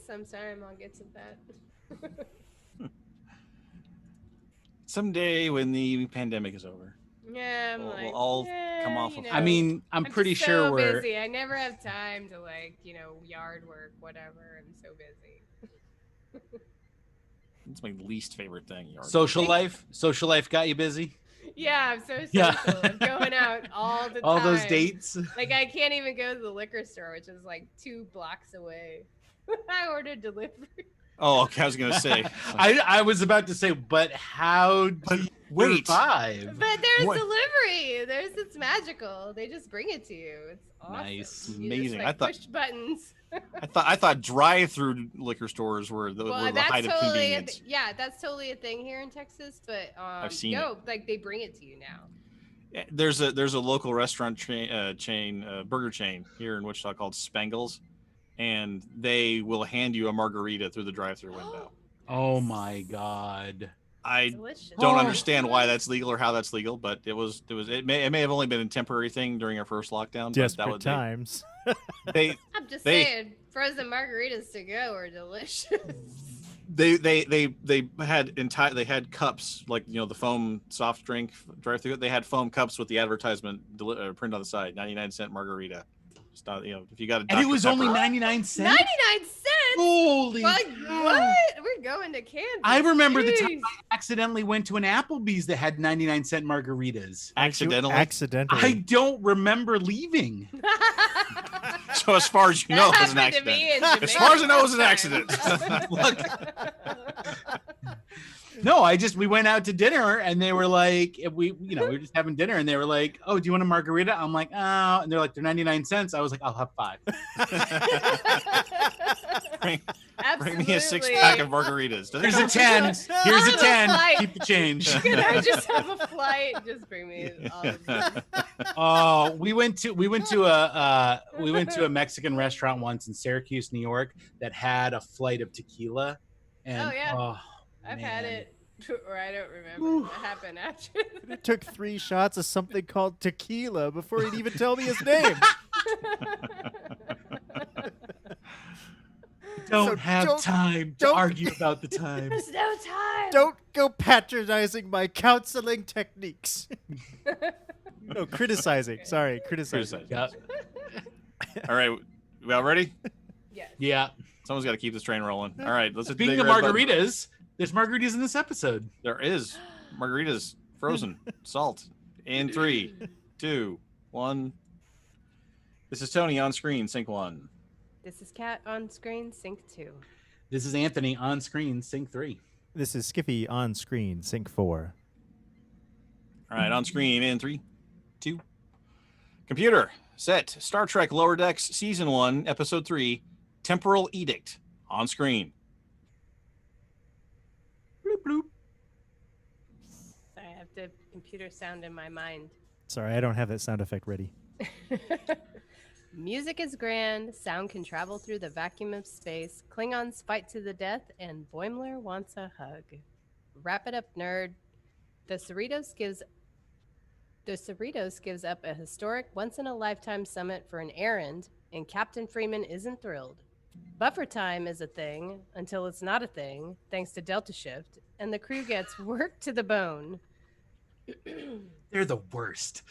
sometime I'll get to that. Someday when the pandemic is over. Yeah, We'll all come off of- I mean, I'm pretty just sure so we're busy. I never have time to yard work, whatever. I'm so busy. It's my least favorite thing. Yard. social life. Social life got you busy. Yeah, I'm so social. Yeah. I'm going out all the time. All those dates. Like I can't even go to the liquor store, which is 2 blocks away. I ordered delivery. Oh, okay. I was gonna say. I was about to say, but how do you wait. survive? But there's What? delivery. It's magical. They just bring it to you. It's awesome. Nice. You Amazing. Just, I thought- push buttons. I thought drive-through liquor stores were the height of convenience. That's totally a thing here in Texas. But I've seen they bring it to you now. There's a local restaurant chain, burger chain here in Wichita called Spangles, and they will hand you a margarita through the drive-through window. Oh my God. I Delicious. don't Oh. understand why that's legal or how that's legal, but it may have only been a temporary thing during our first lockdown. But that Desperate was times. they I'm just they- saying, frozen margaritas to go are delicious. they had cups like the foam soft drink drive-through. They had foam cups with the advertisement print on the side, 99-cent margarita. It's not, if you got a And it Dr. was only Pepper- 99 cents. 99 cents. Holy Like cow. what? We're going to Kansas. I remember the time Jeez. I accidentally went to an Applebee's that had 99-cent margaritas. accidentally. Accidentally. I don't remember leaving. So as far as you know, it was an That happened to accident. me in As far as I know, it was an Jamaica accident. one time. No, we went out to dinner and they were like, we were just having dinner and they were like, oh, do you want a margarita? I'm like, oh, and they're like, they're 99 cents. I was like, I'll have 5. Bring Absolutely. me a 6-pack of margaritas. Does it Here's a come- 10. Here's a 10. Flight. Keep the change. Can I just have a flight? Just bring me all of them. Oh, we went to a Mexican restaurant once in Syracuse, New York, that had a flight of tequila. And, Oh, yeah. I've man. had it, or I don't remember. It happened after. It took 3 shots of something called tequila before he'd even tell me his name. Don't have time to don't- argue about the time. There's no time. Don't go patronizing my counseling techniques. No, criticizing. Sorry, criticizing. Criticize. Yeah. All right, we all ready? Yes. Yeah. Someone's got to keep this train rolling. All right, let's. Speaking big of red button. margaritas, there's margaritas in this episode. There is margaritas, frozen, salt. In 3, 2, 1. This is Tony on screen. Sync 1. This is Kat on screen, sync 2. This is Anthony on screen, sync 3. This is Skippy on screen, sync 4. All right, on screen in 3, 2. Computer set. Star Trek Lower Decks Season 1, Episode 3, Temporal Edict. On screen. Bloop, bloop. Sorry, I have the computer sound in my mind. Sorry, I don't have that sound effect ready. Music is grand, sound can travel through the vacuum of space, Klingons fight to the death, and Boimler wants a hug. Wrap it up, nerd. The Cerritos gives up a historic once-in-a-lifetime summit for an errand, and Captain Freeman isn't thrilled. Buffer time is a thing until it's not a thing, thanks to Delta Shift, and the crew gets worked to the bone. They're the worst.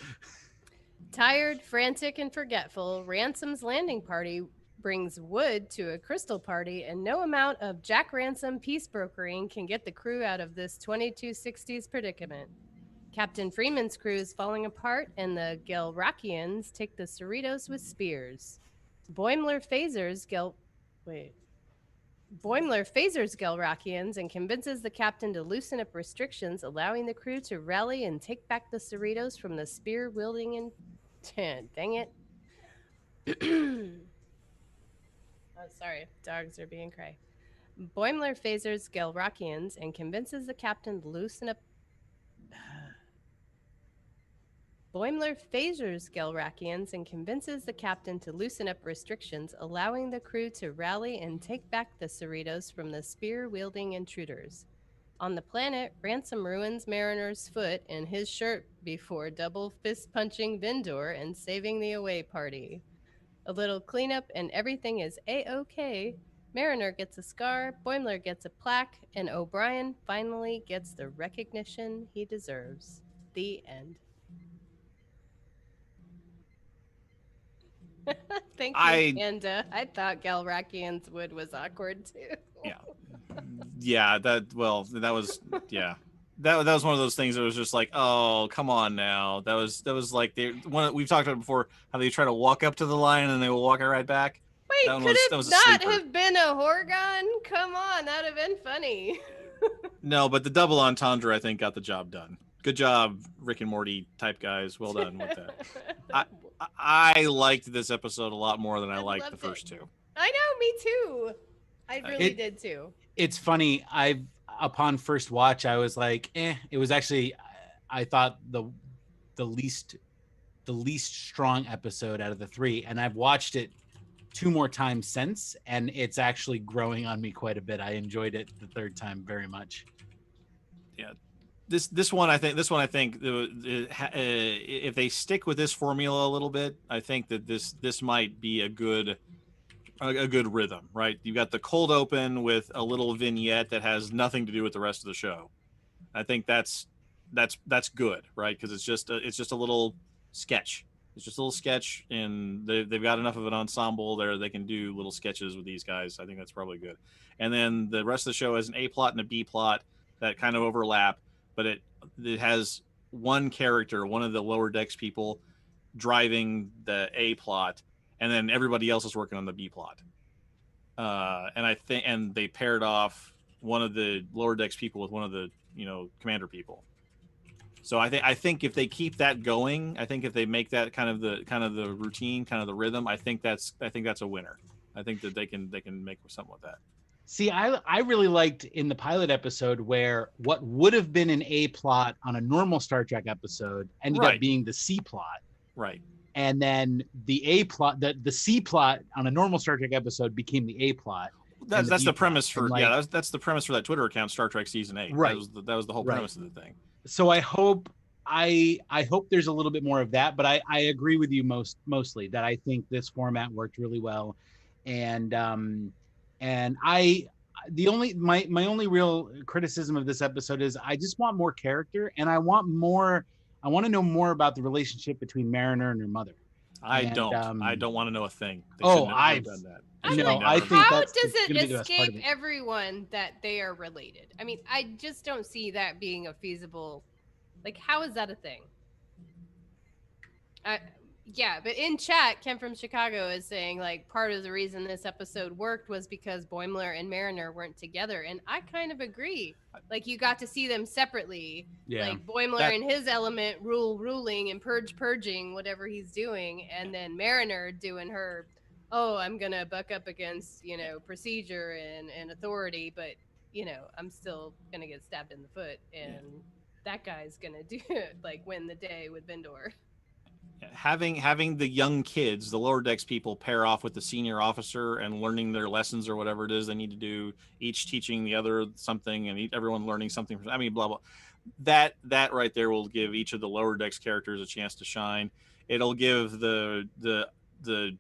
Tired, frantic, and forgetful, Ransom's landing party brings wood to a crystal party, and no amount of Jack Ransom peace brokering can get the crew out of this 2260s predicament. Captain Freeman's crew is falling apart, and the Gelrakians take the Cerritos with spears. Boimler phasers Gelrakians and convinces the captain to loosen up restrictions, allowing the crew to rally and take back the Cerritos from the spear-wielding and... Dang it. Oh, sorry. Dogs are being cray. Boimler phasers Gelrakians and convinces the captain to loosen up... Boimler phasers Gelrakians and convinces the captain to loosen up restrictions, allowing the crew to rally and take back the Cerritos from the spear-wielding intruders. On the planet, Ransom ruins Mariner's foot and his shirt before double fist-punching Vindor and saving the away party. A little cleanup and everything is A-OK. Mariner gets a scar, Boimler gets a plaque, and O'Brien finally gets the recognition he deserves. The end. Thank you, Panda. I thought Gelrakian's wood was awkward too. Yeah, that was that was one of those things that was just like, oh, come on now. That was like we've talked about it before, how they try to walk up to the line and they will walk it right back. Wait, that could was it a not sleeper. have been a Horgon? Come on, that'd have been funny. No, but the double entendre I think got the job done. Good job, Rick and Morty type guys. Well done with that. I liked this episode a lot more than I liked the first two. I know, me too. I really did too. It's funny. Upon first watch, I was like, It was actually, I thought the least strong episode out of the 3, and I've watched it 2 more times since, and it's actually growing on me quite a bit. I enjoyed it the 3rd time very much. Yeah. This one I think if they stick with this formula a little bit, I think that this might be a good rhythm, right? You got the cold open with a little vignette that has nothing to do with the rest of the show. I think that's good, right? Because it's just a little sketch. It's just a little sketch, and they've got enough of an ensemble there they can do little sketches with these guys. I think that's probably good. And then the rest of the show has an A plot and a B plot that kind of overlap, but it has one character, one of the lower decks people, driving the A plot, and then everybody else is working on the B plot. And they paired off one of the lower decks people with one of the commander people. So I think if they keep that going, I think if they make that kind of the routine, kind of the rhythm, I think that's a winner. I think that they can make something with that. See, I really liked in the pilot episode where what would have been an A plot on a normal Star Trek episode ended up being the C plot. Right. And then the A plot, the C plot on a normal Star Trek episode became the A plot. That's the premise for like, that's the premise for that Twitter account, Star Trek Season 8. Right. That was the whole premise of the thing. So I hope there's a little bit more of that, but I agree with you mostly that I think this format worked really well. And my only real criticism of this episode is I just want more character, and I want to know more about the relationship between Mariner and her mother. I don't want to know a thing. I've done that. I think how that's does it gonna be the best part of escape everyone that they are related? I mean, I just don't see that being a feasible. Like, how is that a thing? Yeah, but in chat, Ken from Chicago is saying, like, part of the reason this episode worked was because Boimler and Mariner weren't together. And I kind of agree. Like, you got to see them separately. Yeah. Like, Boimler in his element, ruling and purging whatever he's doing. And then Mariner doing her, I'm going to buck up against, procedure and authority. But, I'm still going to get stabbed in the foot. And that guy's going to win the day with Bendor. Having the young kids, the lower decks people, pair off with the senior officer and learning their lessons or whatever it is they need to do, each teaching the other something and everyone learning something from, blah blah. That right there will give each of the lower decks characters a chance to shine. It'll give the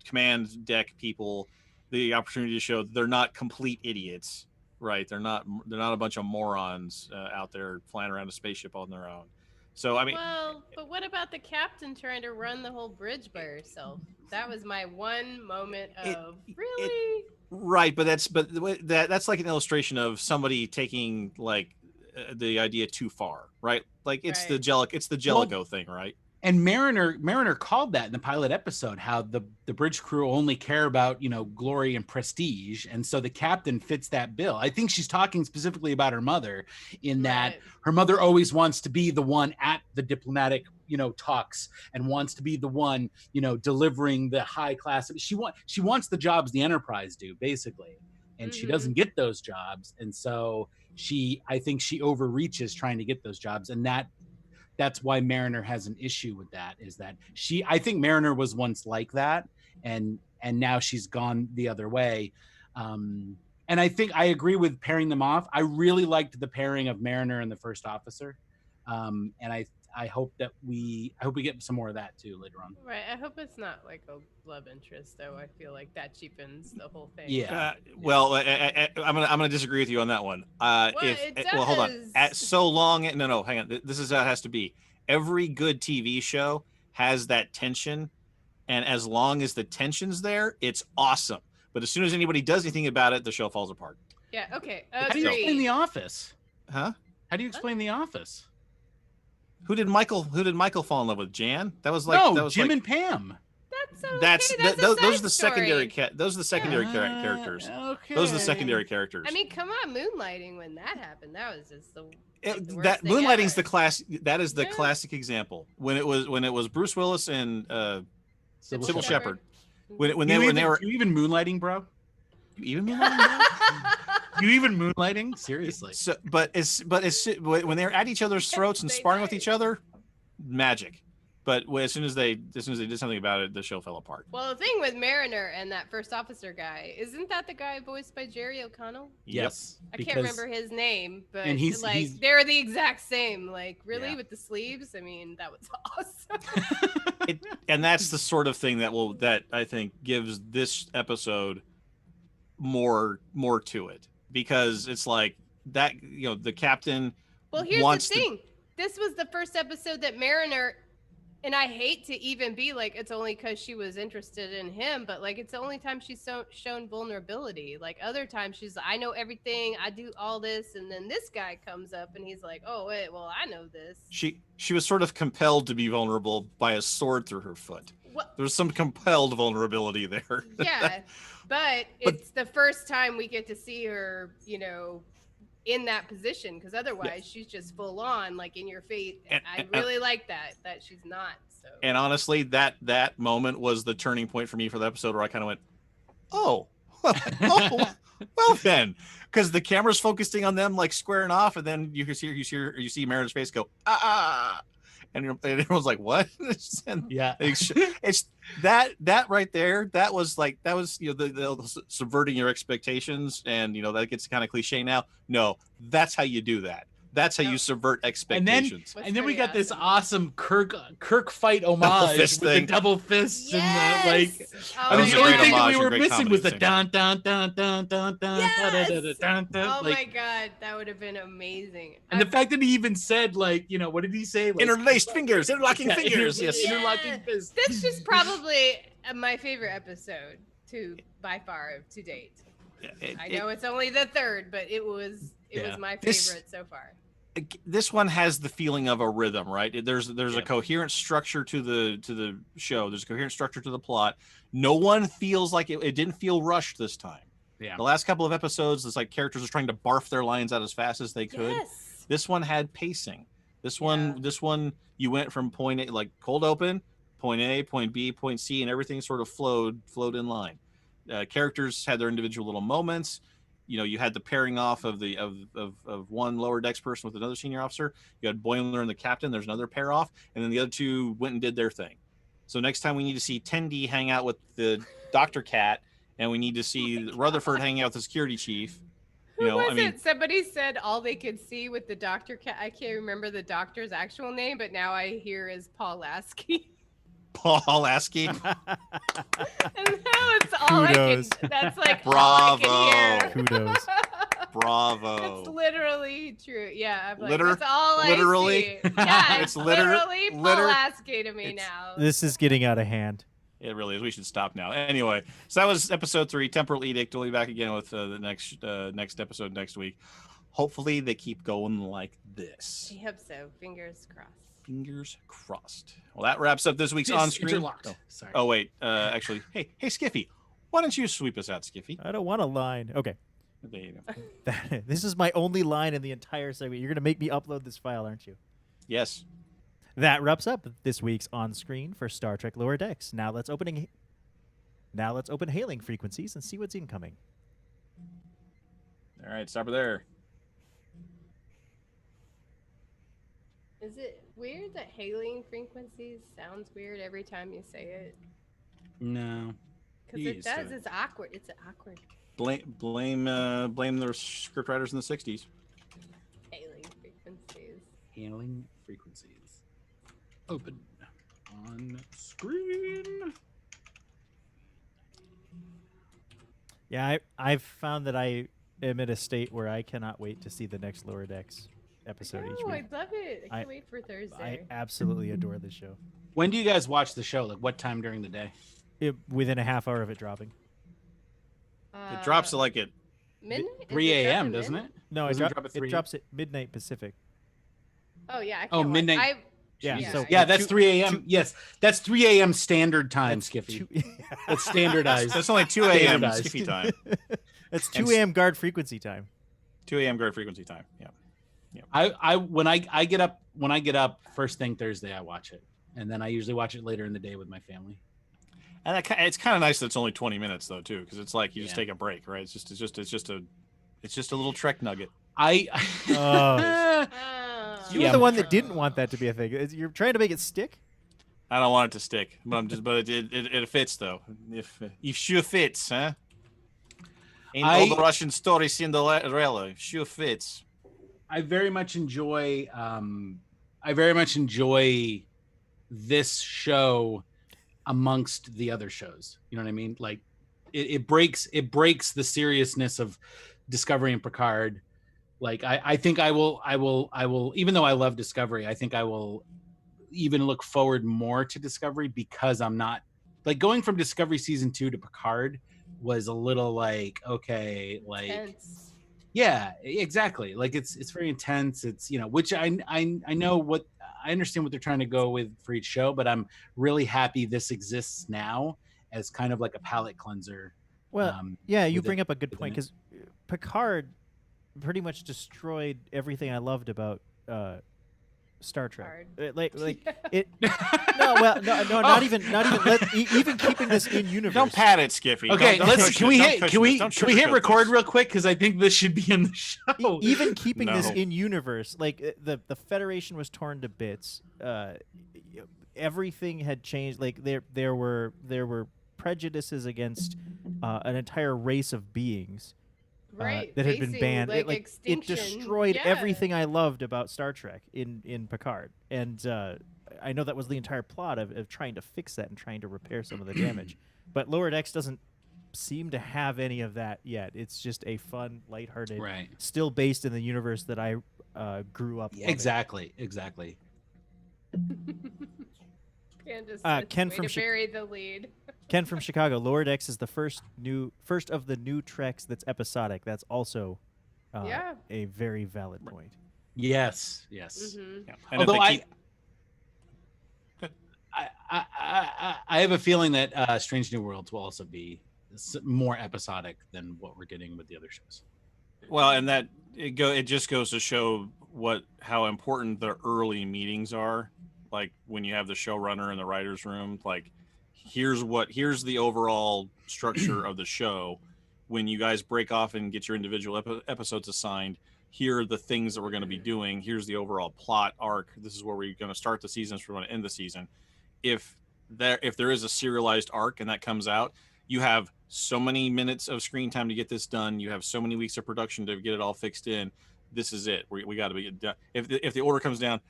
command deck people the opportunity to show they're not complete idiots, right? They're not a bunch of morons out there flying around a spaceship on their own. So but what about the captain trying to run the whole bridge by herself? That was my one moment of really. Right, but that's like an illustration of somebody taking the idea too far, right? Like it's the Jellicoe thing, right? And Mariner called that in the pilot episode, how the bridge crew only care about, glory and prestige. And so the captain fits that bill. I think she's talking specifically about her mother in that her mother always wants to be the one at the diplomatic, talks and wants to be the one, delivering the high class. She wants the jobs the Enterprise do, basically. And she doesn't get those jobs. And so I think she overreaches trying to get those jobs. And that's why Mariner has an issue with that, is that I think Mariner was once like that, and now she's gone the other way. And I think I agree with pairing them off. I really liked the pairing of Mariner and the first officer. And I hope we get some more of that too later on. Right. I hope it's not like a love interest, though. I feel like that cheapens the whole thing. Yeah. Well, I'm gonna disagree with you on that one. Hold on. No, hang on. This is how it has to be. Every good TV show has that tension, and as long as the tension's there, it's awesome. But as soon as anybody does anything about it, the show falls apart. Yeah. Okay. How do you explain The Office? Huh? How do you explain The Office? Who did Michael fall in love with? Jan? Jim and Pam. Those are the secondary characters. Those are the secondary characters. I mean, come on, moonlighting when that happened. That was just the moonlighting's the class. That is the classic example. When it was Bruce Willis and Sybil Shepherd. When they were you even moonlighting, bro? You even moonlighting, bro? You even moonlighting? Seriously. So, but when they're at each other's throats and sparring with each other, magic. But as soon as they did something about it, the show fell apart. Well, the thing with Mariner and that first officer guy, isn't that the guy voiced by Jerry O'Connell? Yes. I can't remember his name, but he's they're the exact same. Like, really, with the sleeves? I mean, that was awesome. And that's the sort of thing that I think gives this episode more to it, because it's like that, the captain. Well, here's the thing. This was the first episode that Mariner. And I hate to even be like, it's only because she was interested in him, but like, it's the only time she's shown vulnerability. Like other times she's like, I know everything, I do all this. And then this guy comes up and he's like, oh, wait, well, I know this. She was sort of compelled to be vulnerable by a sword through her foot. Well, there's some compelled vulnerability there. Yeah, but it's the first time we get to see her, in that position, because otherwise she's just full on like in your face. I really like that she's not. So. And honestly, that moment was the turning point for me for the episode, where I kind of went, oh, oh, well then, because the camera's focusing on them like squaring off, and then you see Marin's face go and everyone's like, what? And Yeah. it's that right there. That was the subverting your expectations, and that gets kind of cliche now. No, that's how you do that. That's how you subvert expectations. And then we got this awesome Kirk fight homage with the double fists yes! and the like. Oh, I mean, the only thing that we were great missing was the comedy dun dun dun dun dun dun Yes! dun dun dun dun. Oh Like, my god, that would have been amazing. and the fact that he even said, like, what did he say? Like, Interlaced fingers, interlocking fingers. Yes. Interlocking fists. This is probably my favorite episode by far to date. I know it's only the third, but it was my favorite so far. This one has the feeling of a rhythm, right? There's a coherent structure to the show. There's a coherent structure to the plot. No one feels like it didn't feel rushed this time. Yeah. The last couple of episodes, it's like characters are trying to barf their lines out as fast as they could. Yes. This one had pacing. This one, you went from point A, like cold open, point A, point B, point C, and everything sort of flowed in line. Characters had their individual little moments. You had the pairing off of one lower decks person with another senior officer. You had Boimler and the captain. There's another pair off, and then the other two went and did their thing. So next time we need to see Tendi hang out with the Dr. Cat, and we need to see Rutherford hanging out with the security chief. Who was it? Somebody said all they could see with the Dr. Cat. I can't remember the doctor's actual name, but now I hear is Paul Lasky. Paul Lasky. And now it's all Kudos. I can. That's like Bravo. all I can hear. Kudos. Bravo. It's literally true. Yeah, I'm like, Liter- that's all literally? I see. Yeah, It's it's literally Paul liter- Lasky to me it's- now. This is getting out of hand. It really is. We should stop now. Anyway, so that was episode 3, Temporal Edict. We'll be back again with the next episode next week. Hopefully they keep going like this. I hope so. Fingers crossed. Fingers crossed. Well, that wraps up this week's on-screen. Interlocked. Sorry. Oh wait, actually, hey Skiffy, why don't you sweep us out, Skiffy? I don't want a line. Okay. There you go. This is my only line in the entire segment. You're going to make me upload this file, aren't you? Yes. That wraps up this week's on-screen for Star Trek Lower Decks. Now let's open hailing frequencies and see what's incoming. All right, stop her there. Is it weird that hailing frequencies sounds weird every time you say it? No. Because it does. It's awkward. It's awkward. Blame the script writers in the 60s. Hailing frequencies. Hailing frequencies. Open on screen. Yeah, I've found that I am in a state where I cannot wait to see the next Lower Decks episode each Oh, week. I love it. I I- can't wait for I Thursday. absolutely adore this show. When do you guys watch the show? Like, what time during the day? Within a half hour of it dropping. It drops to like at midnight? 3 a.m., doesn't it? No, Doesn't it drop at 3 it drops at midnight Pacific. Oh yeah. I can't Oh, watch- midnight. Yeah, Yeah. so Yeah, that's two- 3 a.m. Yes, that's 3 a.m. standard time, That's Skiffy. two- It's standardized. that's only 2 a.m. Standardized. Skiffy time. That's 2 a.m. guard frequency time. 2 a.m. guard frequency time. Yeah. When I get up first thing Thursday, I watch it, and then I usually watch it later in the day with my family. And it's kind of nice that it's only 20 minutes though too, because it's like you just Yeah. take a break, right? It's just a little Trek nugget. I Oh. Oh. You're Yeah. the one that didn't want that to be a thing. You're trying to make it stick? I don't want it to stick, but it fits though. If sure fits, huh? Ain't all the Russian story Cinderella. Sure fits. I very much enjoy this show amongst the other shows. You know what I mean? Like it breaks the seriousness of Discovery and Picard. Like I think I will even though I love Discovery, I think I will even look forward more to Discovery because I'm not like going from Discovery season 2 to Picard was a little like, okay, like Tense. yeah, exactly. Like it's very intense. It's, which I know what I understand what they're trying to go with for each show, but I'm really happy this exists now as kind of like a palate cleanser. Well, yeah, you with bring it- up a good within point it. because Picard pretty much destroyed everything I loved about Star Trek. Hard. Like it. No, well, no, not even. Even keeping this in universe. Don't pat it, Skiffy. Okay, Don't let's. cushion it. Don't cushion it. Can we hit sugarcoat record this. real quick? Because I think this should be in the show. Even keeping this No. in universe, like the Federation was torn to bits. Everything had changed. Like there were prejudices against an entire race of beings. Right. That had been facing, banned. Like, It extinction. destroyed Yeah. everything I loved about Star Trek in Picard, and I know that was the entire plot of trying to fix that and trying to repair some of the damage. But Lower Decks doesn't seem to have any of that yet. It's just a fun, lighthearted, Right. still based in the universe that I grew up loving. Exactly. Candace, Ken way from to bury the lead. Ken from Chicago. Lower Decks is the first of the new Treks that's episodic. That's also Yeah. a very valid point. Yes. Yeah. And if Although they keep- I have a feeling that Strange New Worlds will also be more episodic than what we're getting with the other shows. Well, and that it just goes to show how important the early meetings are. Like when you have the showrunner in the writers' room, like here's the overall structure of the show. When you guys break off and get your individual episodes assigned, here are the things that we're going to be doing. Here's the overall plot arc. This is where we're going to start the season. We're going to end the season. If there is a serialized arc and that comes out, you have so many minutes of screen time to get this done. You have so many weeks of production to get it all fixed in. This is it. We got to be done. If the order comes down,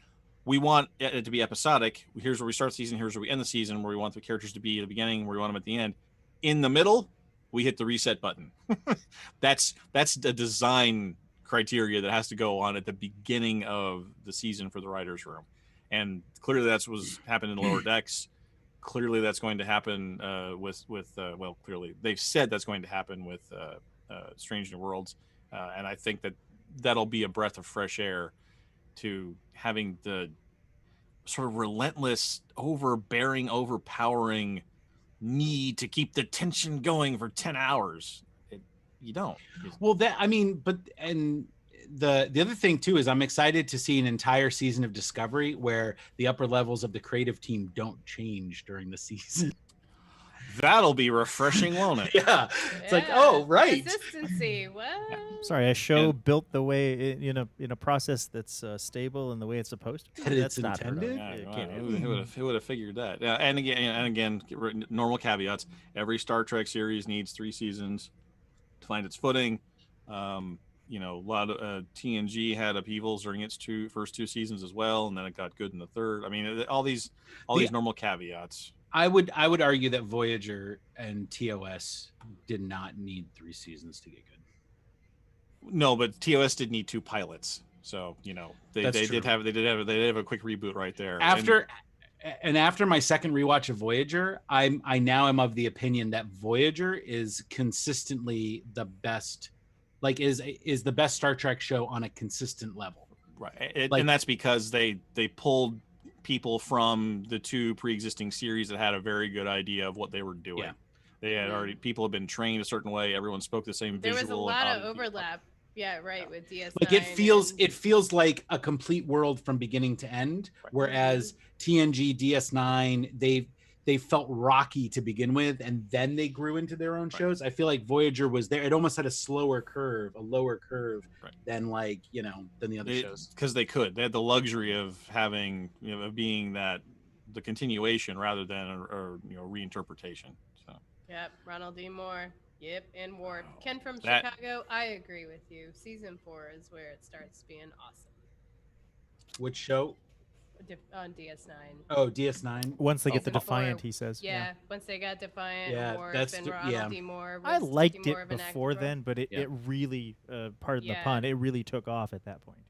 we want it to be episodic. Here's where we start the season. Here's where we end the season. Where we want the characters to be at the beginning. Where we want them at the end. In the middle, we hit the reset button. That's the design criteria that has to go on at the beginning of the season for the writers' room. And clearly that's what's happened in Lower Decks. Clearly that's going to happen clearly they've said that's going to happen with Strange New Worlds. And I think that'll be a breath of fresh air to having the sort of relentless, overpowering need to keep the tension going for 10 hours. You don't. Well, the other thing too is I'm excited to see an entire season of Discovery where the upper levels of the creative team don't change during the season. That'll be refreshing, won't it? Yeah. It's like, Yeah. oh, right. Consistency. What? Sorry, a show built the way in a process that's stable and the way it's supposed to. That it's That's not heard of. intended? Yeah, It wow, can't happen. who would have figured that? Yeah, and again, normal caveats. Every Star Trek series needs 3 seasons to find its footing. A lot of TNG had upheavals during its first 2 seasons as well, and then it got good in the third. I mean, all these normal caveats. I would argue that Voyager and TOS did not need 3 seasons to get good. No, but TOS did need 2 pilots, so they That's did true. have a quick reboot right there. After my second rewatch of Voyager, I now am of the opinion that Voyager is consistently the best, is the best Star Trek show on a consistent level. Right, and that's because they pulled people from the 2 pre-existing series that had a very good idea of what they were doing. Yeah. They had already people had been trained a certain way. Everyone spoke the same There visual. was a lot and of audio. overlap. Yeah, right, with DS9. Like it feels like a complete world from beginning to end, whereas TNG, DS9, they felt rocky to begin with, and then they grew into their own shows. I feel like Voyager was there. It almost had a lower curve than than the other shows. Because they had the luxury of having of being that the continuation rather than a reinterpretation. So Yep, Ronald D. Moore. Yep, and Warp. Ken from That- Chicago, I agree with you. Season 4 is where it starts being awesome. Which show? On DS9. Oh, DS9. Once they get the Season Defiant, 4, he says. Yeah, once they got Defiant, Yeah, Warp, that's and the- Ronald yeah. D. Moore. I was liked taking more it of an active before role. then, but it really, pardon the Yeah. pun, it really took off at that point.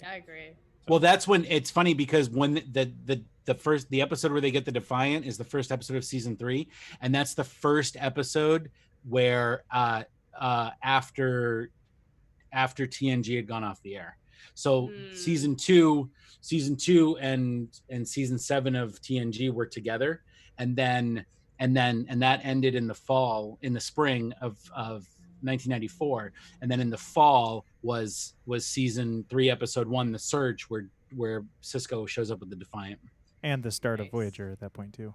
I agree. Well, that's when it's funny because when the episode where they get the Defiant is the first episode of season 3, and that's the first episode where after TNG had gone off the air. So season two and season 7 of TNG were together, and that ended in the spring of 1994, and then in the fall was season 3, episode 1, The Search, where Cisco shows up with the Defiant. And the start of Nice. Voyager at that point too.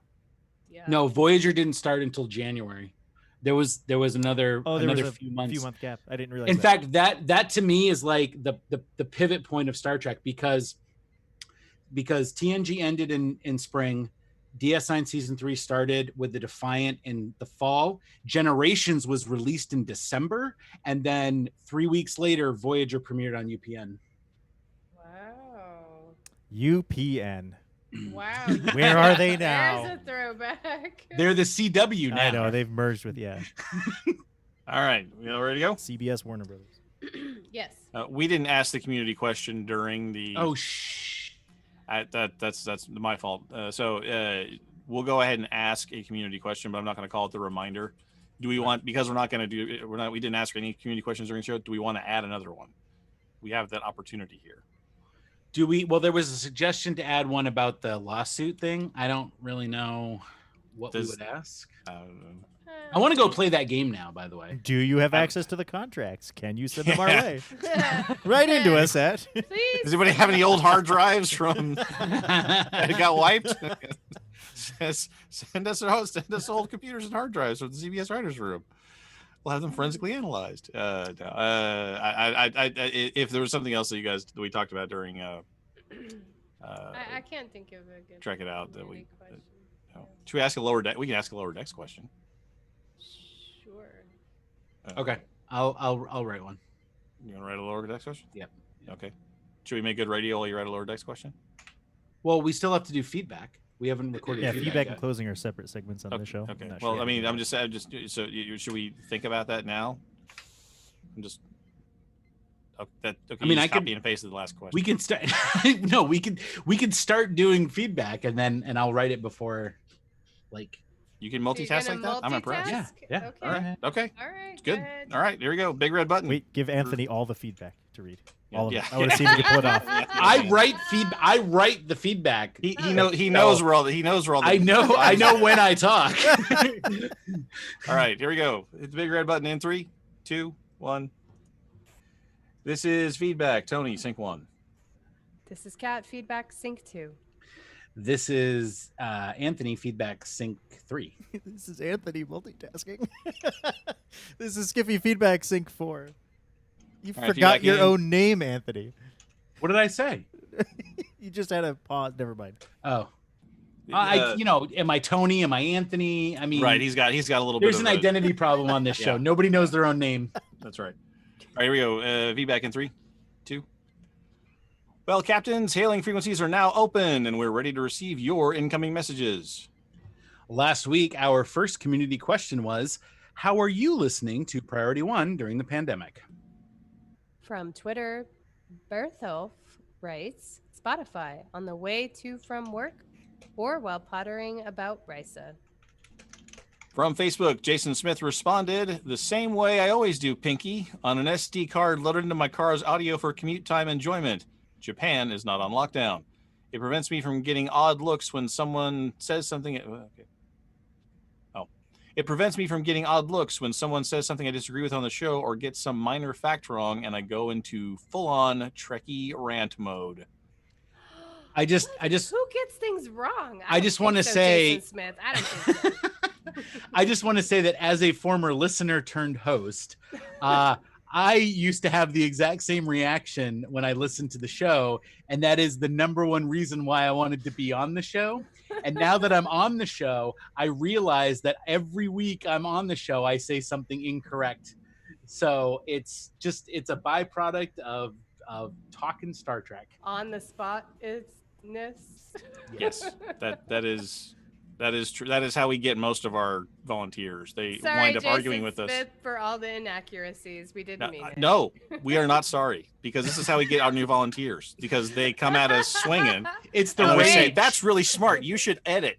Yeah. No, Voyager didn't start until January. There was another few months. Few month gap. I didn't realize. In fact, that to me is like the pivot point of Star Trek, because TNG ended in spring, DS9 season 3 started with the Defiant in the fall. Generations was released in December, and then 3 weeks later, Voyager premiered on UPN. Wow. UPN. Wow. Where are they now? There's a throwback. They're the CW now. I know they've merged with All right, we all ready to go? CBS Warner Brothers. Yes. We didn't ask the community question during the. Oh shh. That's my fault. We'll go ahead and ask a community question, but I'm not going to call it the reminder. Do we want, because we didn't ask any community questions during the show, do we want to add another one? We have that opportunity here. Do we? Well, there was a suggestion to add one about the lawsuit thing. I don't really know what we would ask. I want to go play that game now, by the way. Do you have access to the contracts? Can you send them our way? Right into us at. Please. Does anybody have any old hard drives from that got wiped? Send us old computers and hard drives from the CBS writers' room. We'll have them forensically analyzed. If there was something else that we talked about during, I can't think of a good. check it out that community question. should we ask a lower deck? We can ask a lower decks question. Sure. Okay, I'll write one. You want to write a lower decks question? Yep. Okay. Should we make good radio while you write a lower decks question? Well, we still have to do feedback. We haven't recorded. Yeah, feedback feedback yet. and closing are separate segments on the show. Okay. I'm not Well, sure I mean, yet. I'm just so should we think about that now? I'm just. Okay, I mean, I copy could- and paste the last question. We can start. No, we can start doing feedback, and I'll write it before, like. You can So you're multitask gonna like that? I'm impressed. Yeah, multitask? yeah. Okay. All right. Okay. All right. It's go good. ahead. All right. Here we go. Big red button. Wait, give Anthony all the feedback to read. Yeah, All of yeah. it. I want to see if he can pull it off. I write the feedback. He knows where all the I know when I talk. All right, here we go. Hit the big red button in 3, 2, 1. This is feedback. Tony, sync 1. This is Cat Feedback Sync 2. This is Anthony feedback sync 3. This is Anthony multitasking. This is Skiffy feedback sync 4. You All right, forgot feedback your in. own name, Anthony. What did I say? You just had a pause. Never mind. Oh, am I Tony? Am I Anthony? I mean, Right, he's got a little there's bit an of identity problem on this show. Yeah. Nobody knows their own name. That's right. All right, here we go. Feedback in 3, 2. Well, captains, hailing frequencies are now open, and we're ready to receive your incoming messages. Last week, our first community question was, how are you listening to Priority One during the pandemic? From Twitter, Bertholf writes, Spotify on the way to from work or while pottering about Risa. From Facebook, Jason Smith responded, the same way I always do, Pinky, on an SD card loaded into my car's audio for commute time enjoyment. Japan is not on lockdown. It prevents me from getting odd looks when someone says something. Okay. Oh, it prevents me from getting odd looks when someone says something I disagree with on the show or gets some minor fact wrong, and I go into full-on Trekkie rant mode. I just Who gets things wrong? I just want to so, say- Jason Smith. I don't think so. I just want to say that as a former listener turned host, I used to have the exact same reaction when I listened to the show, and that is the number one reason why I wanted to be on the show. And now that I'm on the show, I realize that every week I'm on the show, I say something incorrect. So it's a byproduct of talking Star Trek. On the spot is-ness. Yes, that is true. That is how we get most of our volunteers. They Sorry, wind up Jason arguing with us. Smith, for all the inaccuracies. We didn't mean it. No, we are not sorry, because this is how we get our new volunteers, because they come at us swinging. It's the And we say, rage. that's really smart. You should edit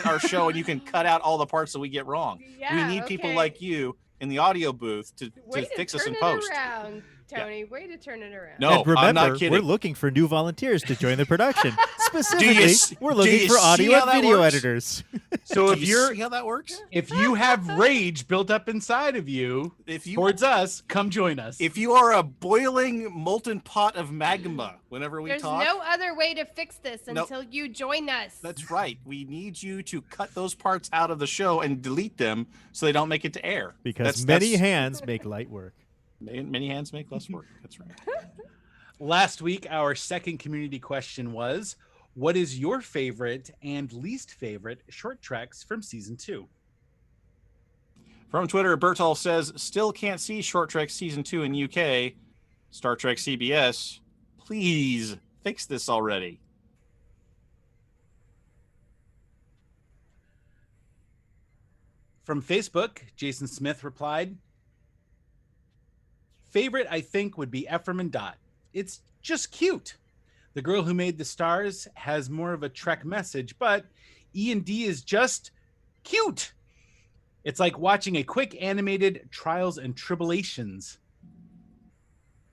our show, and you can cut out all the parts that we get wrong. Yeah, We need people okay. like you in the audio booth to Way fix us turn in it post. around. Tony. Way to turn it around. No, And remember, I'm not kidding. we're looking for new volunteers to join the production. Do Specifically, you we're do looking you for see audio how and that video works? editors. So Do if you you're see how that works? if you have rage built up inside of you If you towards us, come join us. if you are a boiling molten pot of magma, whenever we There's talk, no other way to fix this No. until you join us. that's right. We need you to cut those parts out of the show and delete them so they don't make it to air. Because many hands make light work. many hands make less work. That's right. Last week, our second community question was, what is your favorite and least favorite short treks from season 2? From Twitter, Bertolf says, still can't see Short Trek Season 2 in UK. Star Trek CBS, please fix this already. From Facebook, Jason Smith replied, favorite, I think, would be Ephraim and Dot. It's just cute. The girl who made the stars has more of a Trek message, but E&D is just cute. It's like watching a quick animated Trials and Tribulations.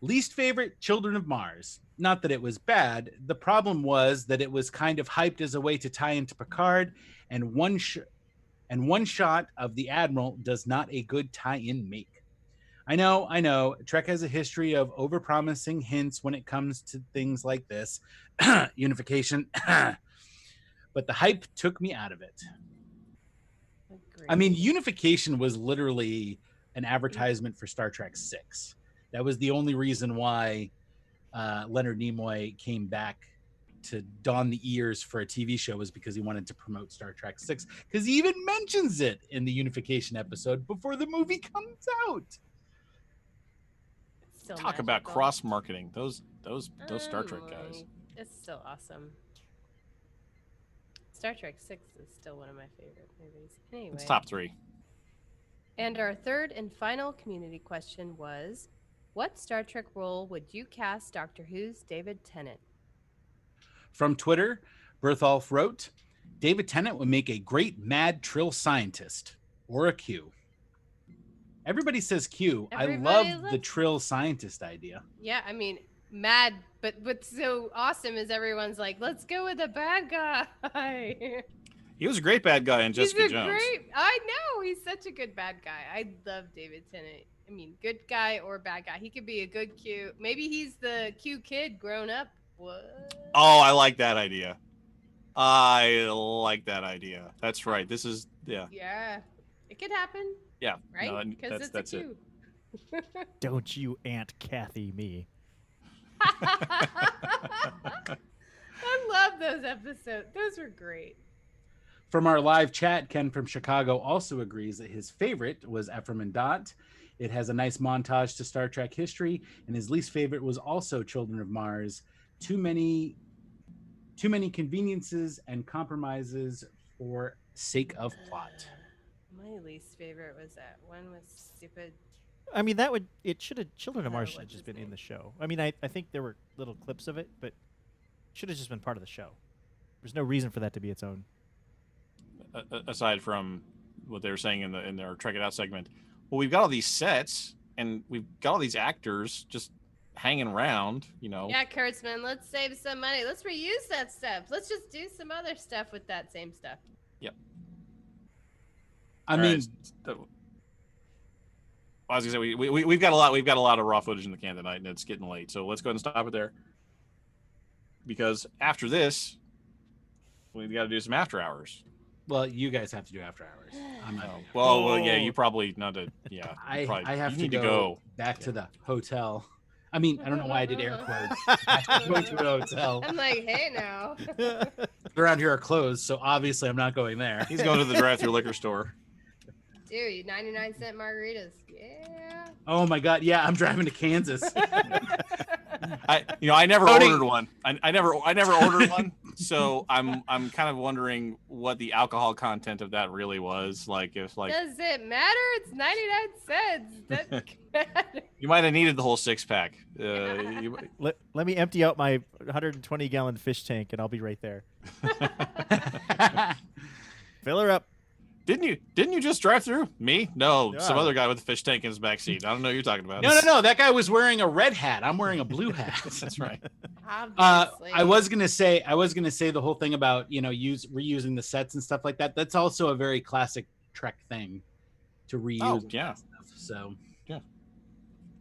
Least favorite, Children of Mars. Not that it was bad. The problem was that it was kind of hyped as a way to tie into Picard, and one shot of the Admiral does not a good tie-in make. I know. Trek has a history of overpromising hints when it comes to things like this. Unification. But the hype took me out of it. Agreed. I mean, Unification was literally an advertisement for Star Trek 6. That was the only reason why Leonard Nimoy came back to don the ears for a TV show, was because he wanted to promote Star Trek 6. Because he even mentions it in the Unification episode before the movie comes out. Still Talk about magical. cross marketing. Those Star Trek guys. It's still awesome. Star Trek 6 is still one of my favorite movies. Anyway. It's top 3. And our third and final community question was, what Star Trek role would you cast Doctor Who's David Tennant? From Twitter, Bertholf wrote, David Tennant would make a great mad trill scientist, or a Q. Everybody says Q. I Everybody love the loves- trill scientist idea. Yeah, I mean, mad, but what's so awesome is everyone's like, let's go with the bad guy. He was a great bad guy in Jessica He's a Jones. great, I know, he's such a good bad guy. I love David Tennant. I mean, good guy or bad guy. He could be a good Q. Maybe he's the Q kid grown up. What? Oh, I like that idea. That's right. This is Yeah, it could happen, yeah. right? No, Because it's that's a it. Q. Don't you Aunt Kathy me. I love those episodes. Those were great. From our live chat, Ken from Chicago also agrees that his favorite was Ephraim and Dot. It has a nice montage to Star Trek history, and his least favorite was also Children of Mars. Too many conveniences and compromises for sake of plot. My least favorite was that one with stupid. I mean, Children of Mars should have what's just his been in name? the show. I mean, I think there were little clips of it, but should have just been part of the show. There's no reason for that to be its own. Aside from what they were saying in their Trek It Out segment, well, we've got all these sets and we've got all these actors just hanging around. Yeah, Kurtzman, let's save some money. Let's reuse that stuff. Let's just do some other stuff with that same stuff. I All mean, right, I was gonna say we've got a lot of raw footage in the can tonight, and it's getting late. So let's go ahead and stop it there, because after this, we've got to do some after hours. well, you guys have to do after hours. I'm not. Well, yeah, you probably not to. Yeah, I probably, have you to need go back to the hotel. I mean, I don't know why I did air quotes. I'm going to a hotel. I'm like, hey now. Around here are closed, so obviously I'm not going there. He's going to the drive-through liquor store. Dude, 99-cent margaritas. Yeah. Oh my god, yeah, I'm driving to Kansas. I never Tony- ordered one. I never ordered one. So I'm kind of wondering what the alcohol content of that really was. Like if Does it matter? It's 99 cents. Doesn't matter. you might have needed the whole 6-pack. Let me empty out my 120-gallon fish tank, and I'll be right there. Fill her up. Didn't you just drive through? Me? No, Yeah. some other guy with a fish tank in his back seat. I don't know what you're talking about. No. That guy was wearing a red hat. I'm wearing a blue hat. That's right. Obviously. I was gonna say the whole thing about reusing the sets and stuff like that. That's also a very classic Trek thing to reuse. Oh, yeah. Stuff, so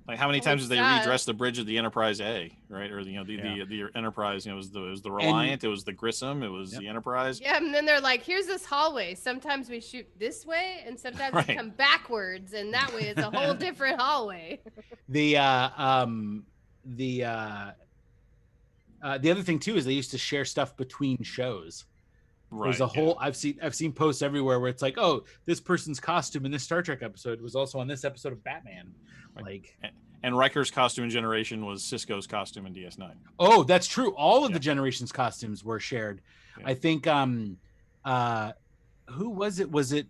Like how many Oh, times did they sad. redress the bridge of the Enterprise A, right? Or the Enterprise, it was the Reliant, it was the Grissom, it was the Enterprise. Yeah, and then they're like, here's this hallway. Sometimes we shoot this way, and sometimes we Right. come backwards, and that way it's a whole different hallway. the other thing too is they used to share stuff between shows. Right. There's a whole I've seen posts everywhere where it's like, oh, this person's costume in this Star Trek episode was also on this episode of Batman. Right. Like, and Riker's costume in Generation was Cisco's costume in DS9. oh, that's true. All of the Generations costumes were shared. Yeah. I think who was it? Was it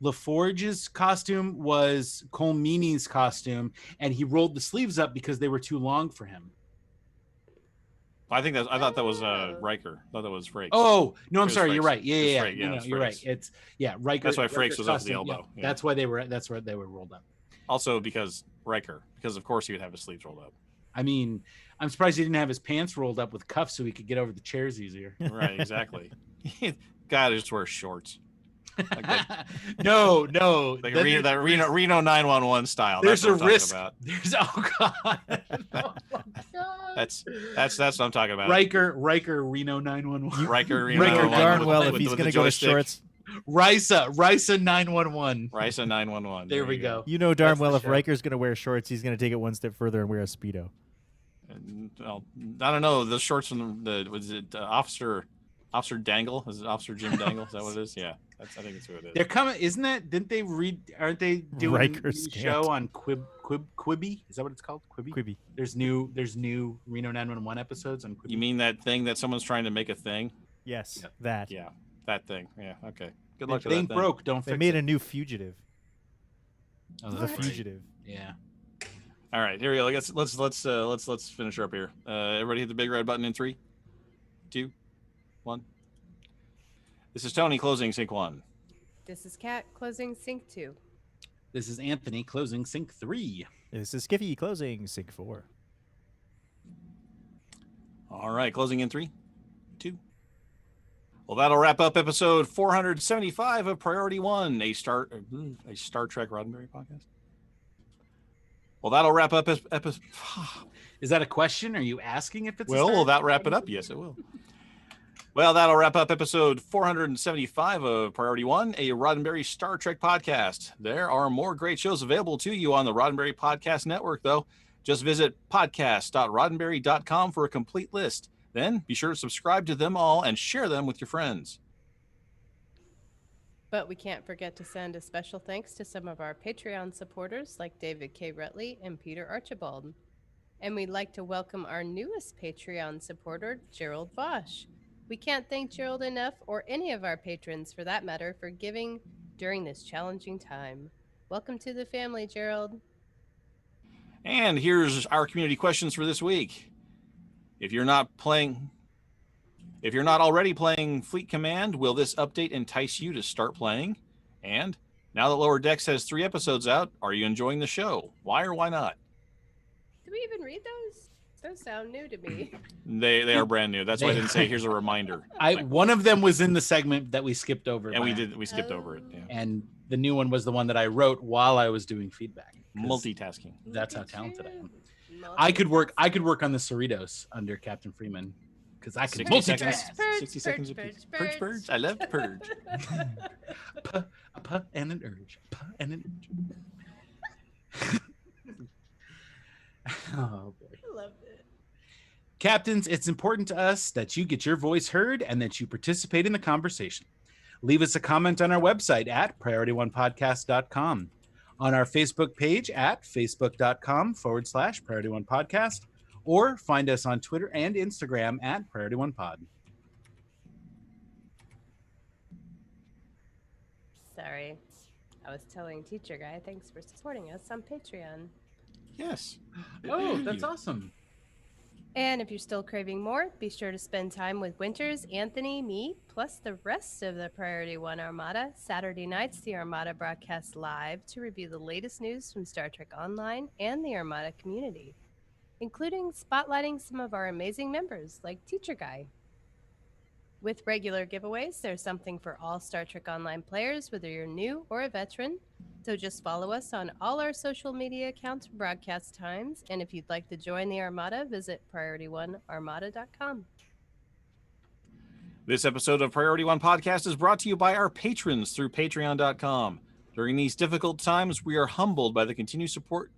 LaForge's costume was Cole Meany's costume, and he rolled the sleeves up because they were too long for him. I thought that was Riker. I thought that was Frakes. Oh no, I'm was sorry. Frakes. You're right. It was Yeah. Frakes. Yeah, it was You're right. Frakes. It's Riker. That's why Frakes Riker's was up to the costume, elbow. yeah. Yeah. That's why they were rolled up. Also because of course he would have his sleeves rolled up. I mean, I'm surprised he didn't have his pants rolled up with cuffs so he could get over the chairs easier. Right, exactly. God, just wear shorts. Like that, No. like that Reno 911 style. There's That's a what I'm risk. talking about. There's God. That's what I'm talking about. Riker Reno 911. Riker Reno Riker 911 darn with- well with- if he's with going the to go to joystick. shorts. Risa 911. Risa 911. There we go. You know darn That's the well if show. Riker's going to wear shorts, he's going to take it one step further and wear a Speedo. And, well, I don't know. The shorts from the was it Officer Dangle? Is it Officer Jim Dangle? Is that what it is? Yeah, I think it's who it is. They're coming, isn't that? Didn't they read? Aren't they doing Riker a new Scant. show on Quibi? Is that what it's called? Quibi. Quibi. There's new Reno 911 episodes on Quibi. You mean that thing that someone's trying to make a thing? Yes, Yep. that. Yeah, that thing. Yeah, okay. Good If luck to they that ain't thing. broke, don't They fix made it. a new Fugitive. Oh, The that's right. Fugitive. Yeah. All right, here we go. Let's finish her up here. Everybody hit the big red button in 3, 2, 1. This is Tony closing sync 1. This is Kat closing sync 2. This is Anthony closing sync 3. This is Skiffy closing sync 4. All right, closing in 3, 2. Well, that'll wrap up episode 475 of Priority One, a Star Trek Roddenberry podcast. Well, that'll wrap up episode. Is that a question? Are you asking if it's a Will Star that Trek? wrap it up? Yes, it will. Well, that'll wrap up episode 475 of Priority One, a Roddenberry Star Trek podcast. There are more great shows available to you on the Roddenberry Podcast Network, though. Just visit podcast.roddenberry.com for a complete list. Then be sure to subscribe to them all and share them with your friends. But we can't forget to send a special thanks to some of our Patreon supporters like David K. Rutley and Peter Archibald. And we'd like to welcome our newest Patreon supporter, Gerald Bosch. We can't thank Gerald enough, or any of our patrons for that matter, for giving during this challenging time. Welcome to the family, Gerald. And here's our community questions for this week. If you're not already playing Fleet Command, will this update entice you to start playing? And now that Lower Decks has 3 episodes out, are you enjoying the show? Why or why not? Did we even read those? Those sound new to me. They are brand new. That's why I didn't say here's a reminder. One of them was in the segment that we skipped over. And we skipped over it. Yeah. And the new one was the one that I wrote while I was doing feedback. 'cause Multitasking. That's how Look at talented I you. am. I could work on the Cerritos under Captain Freeman because I could 60 multitask. seconds. Purge, 60 seconds of purge, peace. purge, Purge. I love purge. A puh and an urge. A puh and an urge. Oh boy. I love it. Captains, it's important to us that you get your voice heard and that you participate in the conversation. Leave us a comment on our website at PriorityOnePodcast.com, on our Facebook page at Facebook.com/PriorityOnePodcast, or find us on Twitter and Instagram at PriorityOnePod. Sorry. I was telling Teacher Guy, thanks for supporting us on Patreon. Yes. Oh, Thank that's you. awesome. And if you're still craving more, be sure to spend time with Winters, Anthony, me, plus the rest of the Priority One Armada. Saturday nights, the Armada broadcasts live to review the latest news from Star Trek Online and the Armada community, including spotlighting some of our amazing members like Teacher Guy. With regular giveaways, there's something for all Star Trek Online players, whether you're new or a veteran. So just follow us on all our social media accounts for broadcast times. And if you'd like to join the Armada, visit PriorityOneArmada.com. This episode of Priority One Podcast is brought to you by our patrons through Patreon.com. During these difficult times, we are humbled by the continued support.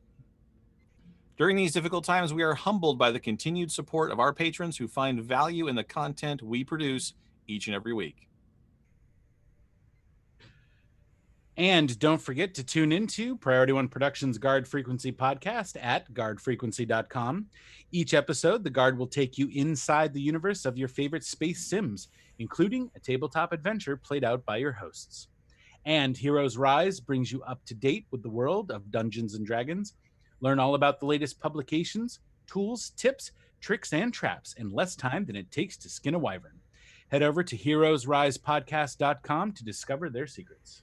During these difficult times, we are humbled by the continued support of our patrons who find value in the content we produce each and every week. And don't forget to tune into Priority One Productions Guard Frequency podcast at guardfrequency.com. Each episode, the Guard will take you inside the universe of your favorite space sims, including a tabletop adventure played out by your hosts. And Heroes Rise brings you up to date with the world of Dungeons and Dragons. Learn all about the latest publications, tools, tips, tricks, and traps in less time than it takes to skin a wyvern. Head over to heroesrisepodcast.com to discover their secrets.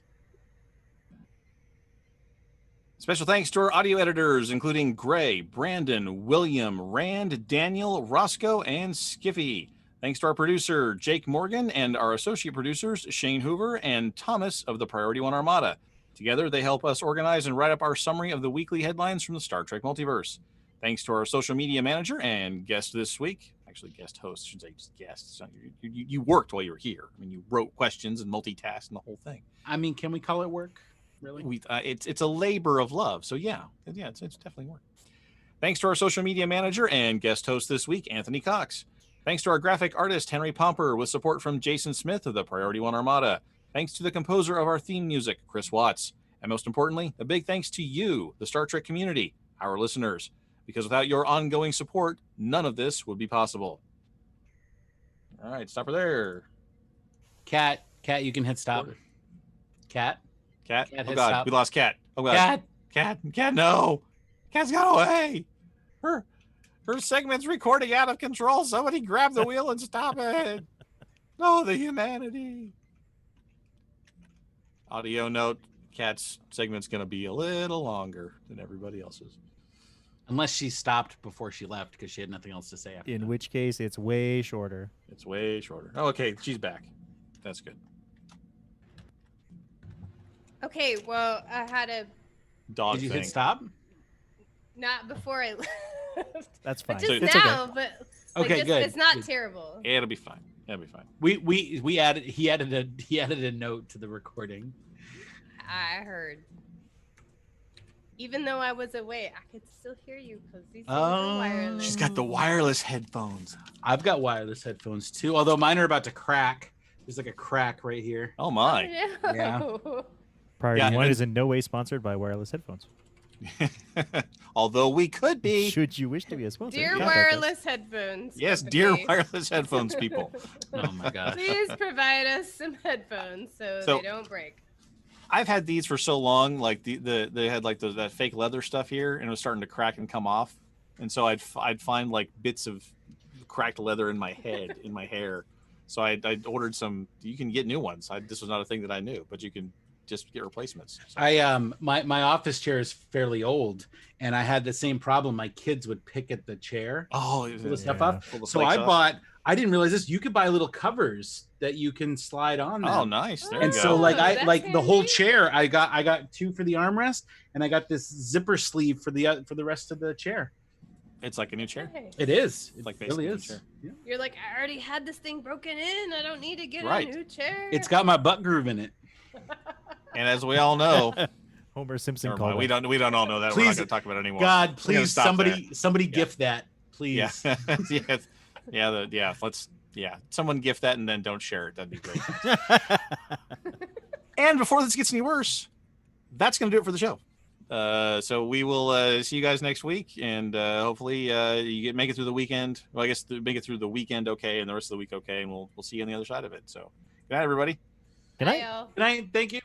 Special thanks to our audio editors, including Gray, Brandon, William, Rand, Daniel, Roscoe, and Skiffy. Thanks to our producer, Jake Morgan, and our associate producers, Shane Hoover and Thomas of the Priority One Armada. Together, they help us organize and write up our summary of the weekly headlines from the Star Trek Multiverse. Thanks to our social media manager and guest this week. Actually, guest host, I shouldn't say just guest. So you worked while you were here. I mean, you wrote questions and multitasked and the whole thing. I mean, can we call it work? Really? It's a labor of love. So yeah, it's definitely work. Thanks to our social media manager and guest host this week, Anthony Cox. Thanks to our graphic artist, Henry Pomper, with support from Jason Smith of the Priority One Armada. Thanks to the composer of our theme music, Chris Watts. And most importantly, a big thanks to you, the Star Trek community, our listeners, because without your ongoing support, none of this would be possible. All right, stop her there. Cat, you can hit stop. Cat, oh hit God, stop. we lost Cat. Oh God, Cat, no, Cat's got away. Her segment's recording out of control. Somebody grab the wheel and stop it. Oh, the humanity. Audio note, Cat's segment's going to be a little longer than everybody else's. Unless she stopped before she left because she had nothing else to say after In that. which case, it's way shorter. It's way shorter. Oh, okay, she's back. That's good. Okay, well, I had a Dog Did you thing. hit stop? not before I left. That's fine. Just It's now, but like, Okay, good. It's not Good. terrible. Yeah, it'll be fine. It'll be fine. We added he added a note to the recording. I heard. Even though I was away, I could still hear you because these things Oh. are wireless. She's got the wireless headphones. I've got wireless headphones too, although mine are about to crack. There's like a crack right here. Oh my. No. Priority Yeah, One and- is in no way sponsored by wireless headphones. Although we could be. Should you wish to be a sponsor? Dear contact us. wireless headphones. Yes, dear company, wireless headphones people. Oh my gosh. Please provide us some headphones so So- they don't break. I've had these for so long, like they had like that fake leather stuff here, and it was starting to crack and come off, and so I'd find like bits of cracked leather in my head, in my hair. So I ordered some. You can get new ones. This was not a thing that I knew, but you can just get replacements. So, My office chair is fairly old, and I had the same problem. My kids would pick at the chair, oh, pull the stuff Yeah. up. Pull the So flakes I off. bought. I didn't realize this. You could buy little covers that you can slide on them. Oh, nice. There And you so go. like That's the whole handy. chair, I got two for the armrest, and I got this zipper sleeve for the rest of the chair. It's like a new chair. Hey, It is. It Like really basically a is. chair. Yeah. you're like, I already had this thing broken in. I don't need to get Right. a new chair. It's got my butt groove in it. And as we all know, Homer Simpson never called mind, it. we don't all know that. We're not Please, going to talk about it anymore. God, We're gonna please, stop somebody Yeah. gift that, please. Yeah. Someone gift that and then don't share it. That'd be great. And before this gets any worse, that's going to do it for the show. So we will see you guys next week, and hopefully make it through the weekend. Well, I guess make it through the weekend okay, and the rest of the week okay, and we'll see you on the other side of it. So good night, everybody. Good Bye, night. y'all. Good night. Thank you.